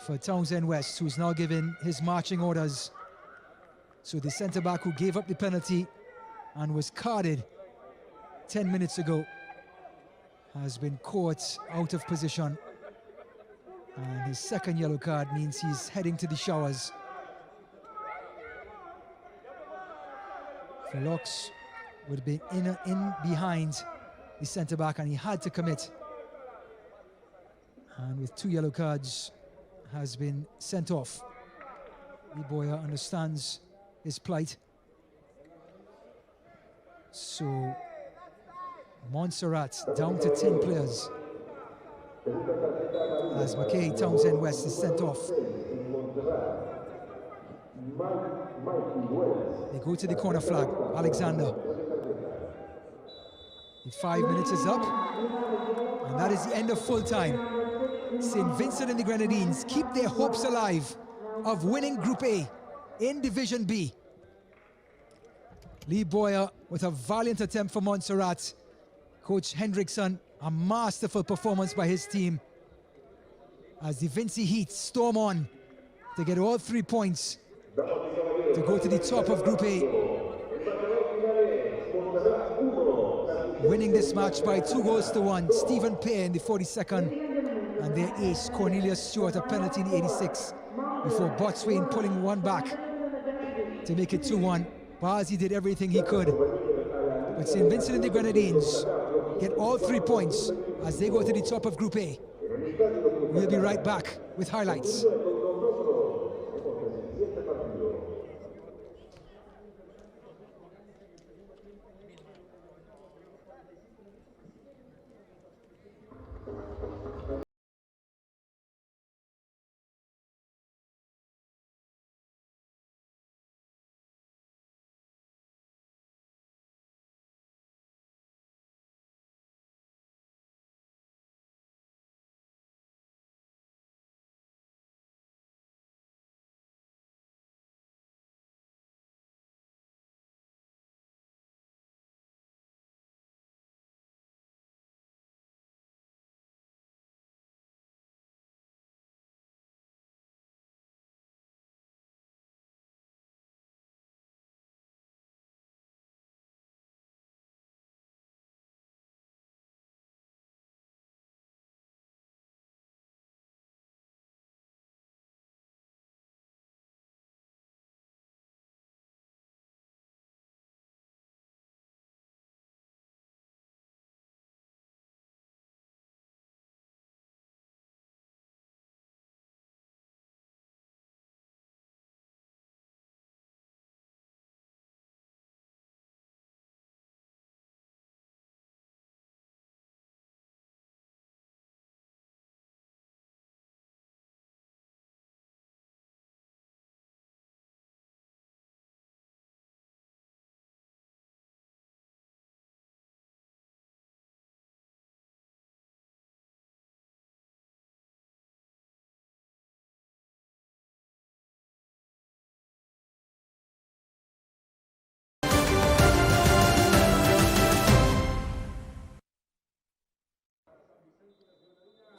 for Townsend West, who's now given his marching orders. So the centre-back who gave up the penalty and was carded 10 minutes ago has been caught out of position. And his second yellow card means he's heading to the showers. Velox would have been in behind the centre-back, and he had to commit. And with 2 yellow cards, has been sent off. Boyer understands his plight. So Montserrat down to 10 players as McKay Townsend West is sent off. They go to the corner flag. Alexander. The 5 minutes is up, and that is the end of full time. St. Vincent and the Grenadines keep their hopes alive of winning Group A in Division B. Lee Boyer with a valiant attempt for Montserrat. Coach Hendrickson, a masterful performance by his team as the Vincy Heat storm on to get all 3 points to go to the top of Group A. Winning this match by 2-1. Stephen Pear in the 42nd. And their ace, Cornelius Stewart, a penalty in the 86th, before Botswain pulling one back to make it 2-1. Bazi did everything he could. But St. Vincent and the Grenadines get all 3 points as they go to the top of Group A. We'll be right back with highlights.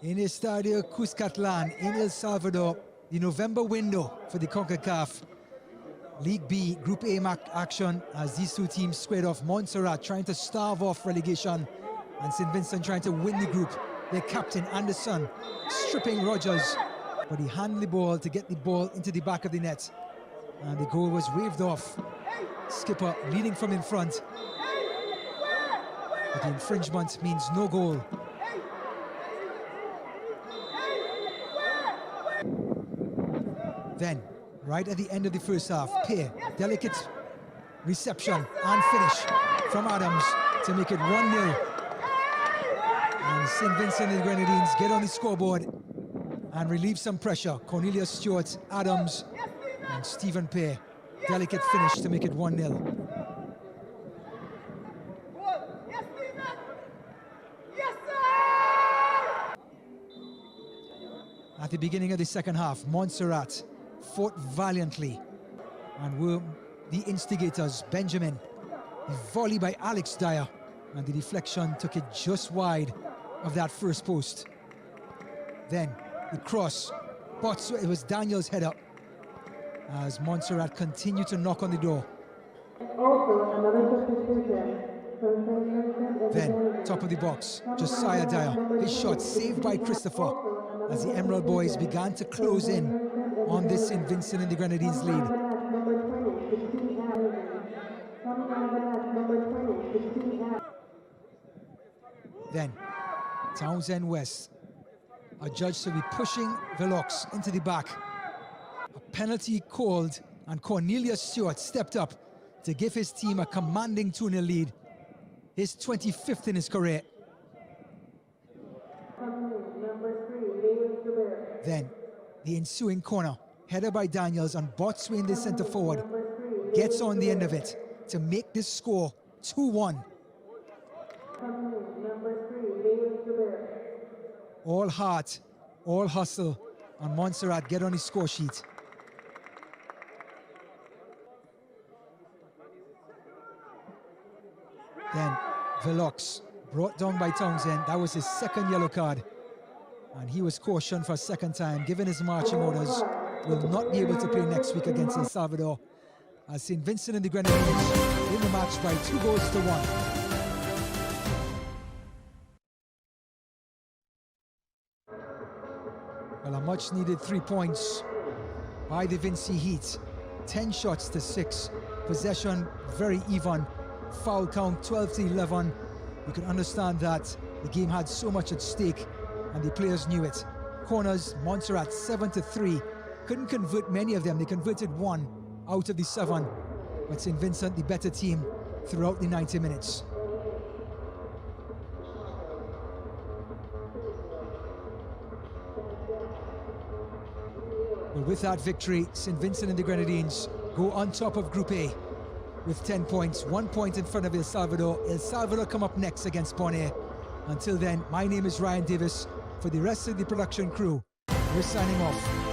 In Estadio Cuscatlán in El Salvador, the November window for the Concacaf League B Group A action as these two teams squared off. Montserrat trying to starve off relegation And St. Vincent trying to win the group. Their captain, Anderson, stripping Rogers. But he handled the ball to get the ball into the back of the net. And the goal was waved off. Skipper leading from in front. But the infringement means no goal. Then, right at the end of the first half, Pear, delicate reception and finish from Adams to make it 1-0. And St. Vincent the Grenadines get on the scoreboard and relieve some pressure. Cornelius Stewart, Adams, and Stephen Pear. Delicate finish to make it 1-0. At the beginning of the second half, Montserrat fought valiantly and were the instigators. Benjamin, the volley by Alex Dyer, and the deflection took it just wide of that first post. Then the cross, but it was Daniel's head up as Montserrat continued to knock on the door. Then, top of the box, Josiah Dyer, his shot saved by Christopher as the Emerald boys began to close in on this St. Vincent and the Grenadines lead. Then, Townsend West, adjudged to be pushing Velox into the back. A penalty called, and Cornelius Stewart stepped up to give his team a commanding 2-0 lead, his 25th in his career. Then, the ensuing corner, headed by Daniels, and Botswain, the centre forward, gets on the end of it to make this score 2-1. All heart, all hustle, and Montserrat get on the score sheet. Then Velox, brought down by Townsend. That was his second yellow card. And he was cautioned for a second time, given his marching orders, will not be able to play next week against El Salvador, as St. Vincent and the Grenadines win the match by 2-1. Well, a much-needed 3 points by the Vinci Heat. 10 shots to 6. Possession very even. Foul count 12-11. You can understand that the game had so much at stake, and the players knew it. Corners, Montserrat 7-3. Couldn't convert many of them. They converted 1 out of the 7. But St. Vincent, the better team throughout the 90 minutes. Well, with that victory, St. Vincent and the Grenadines go on top of Group A with 10 points, 1 point in front of El Salvador. El Salvador come up next against Bonaire. Until then, my name is Ryan Davis. For the rest of the production crew, we're signing off.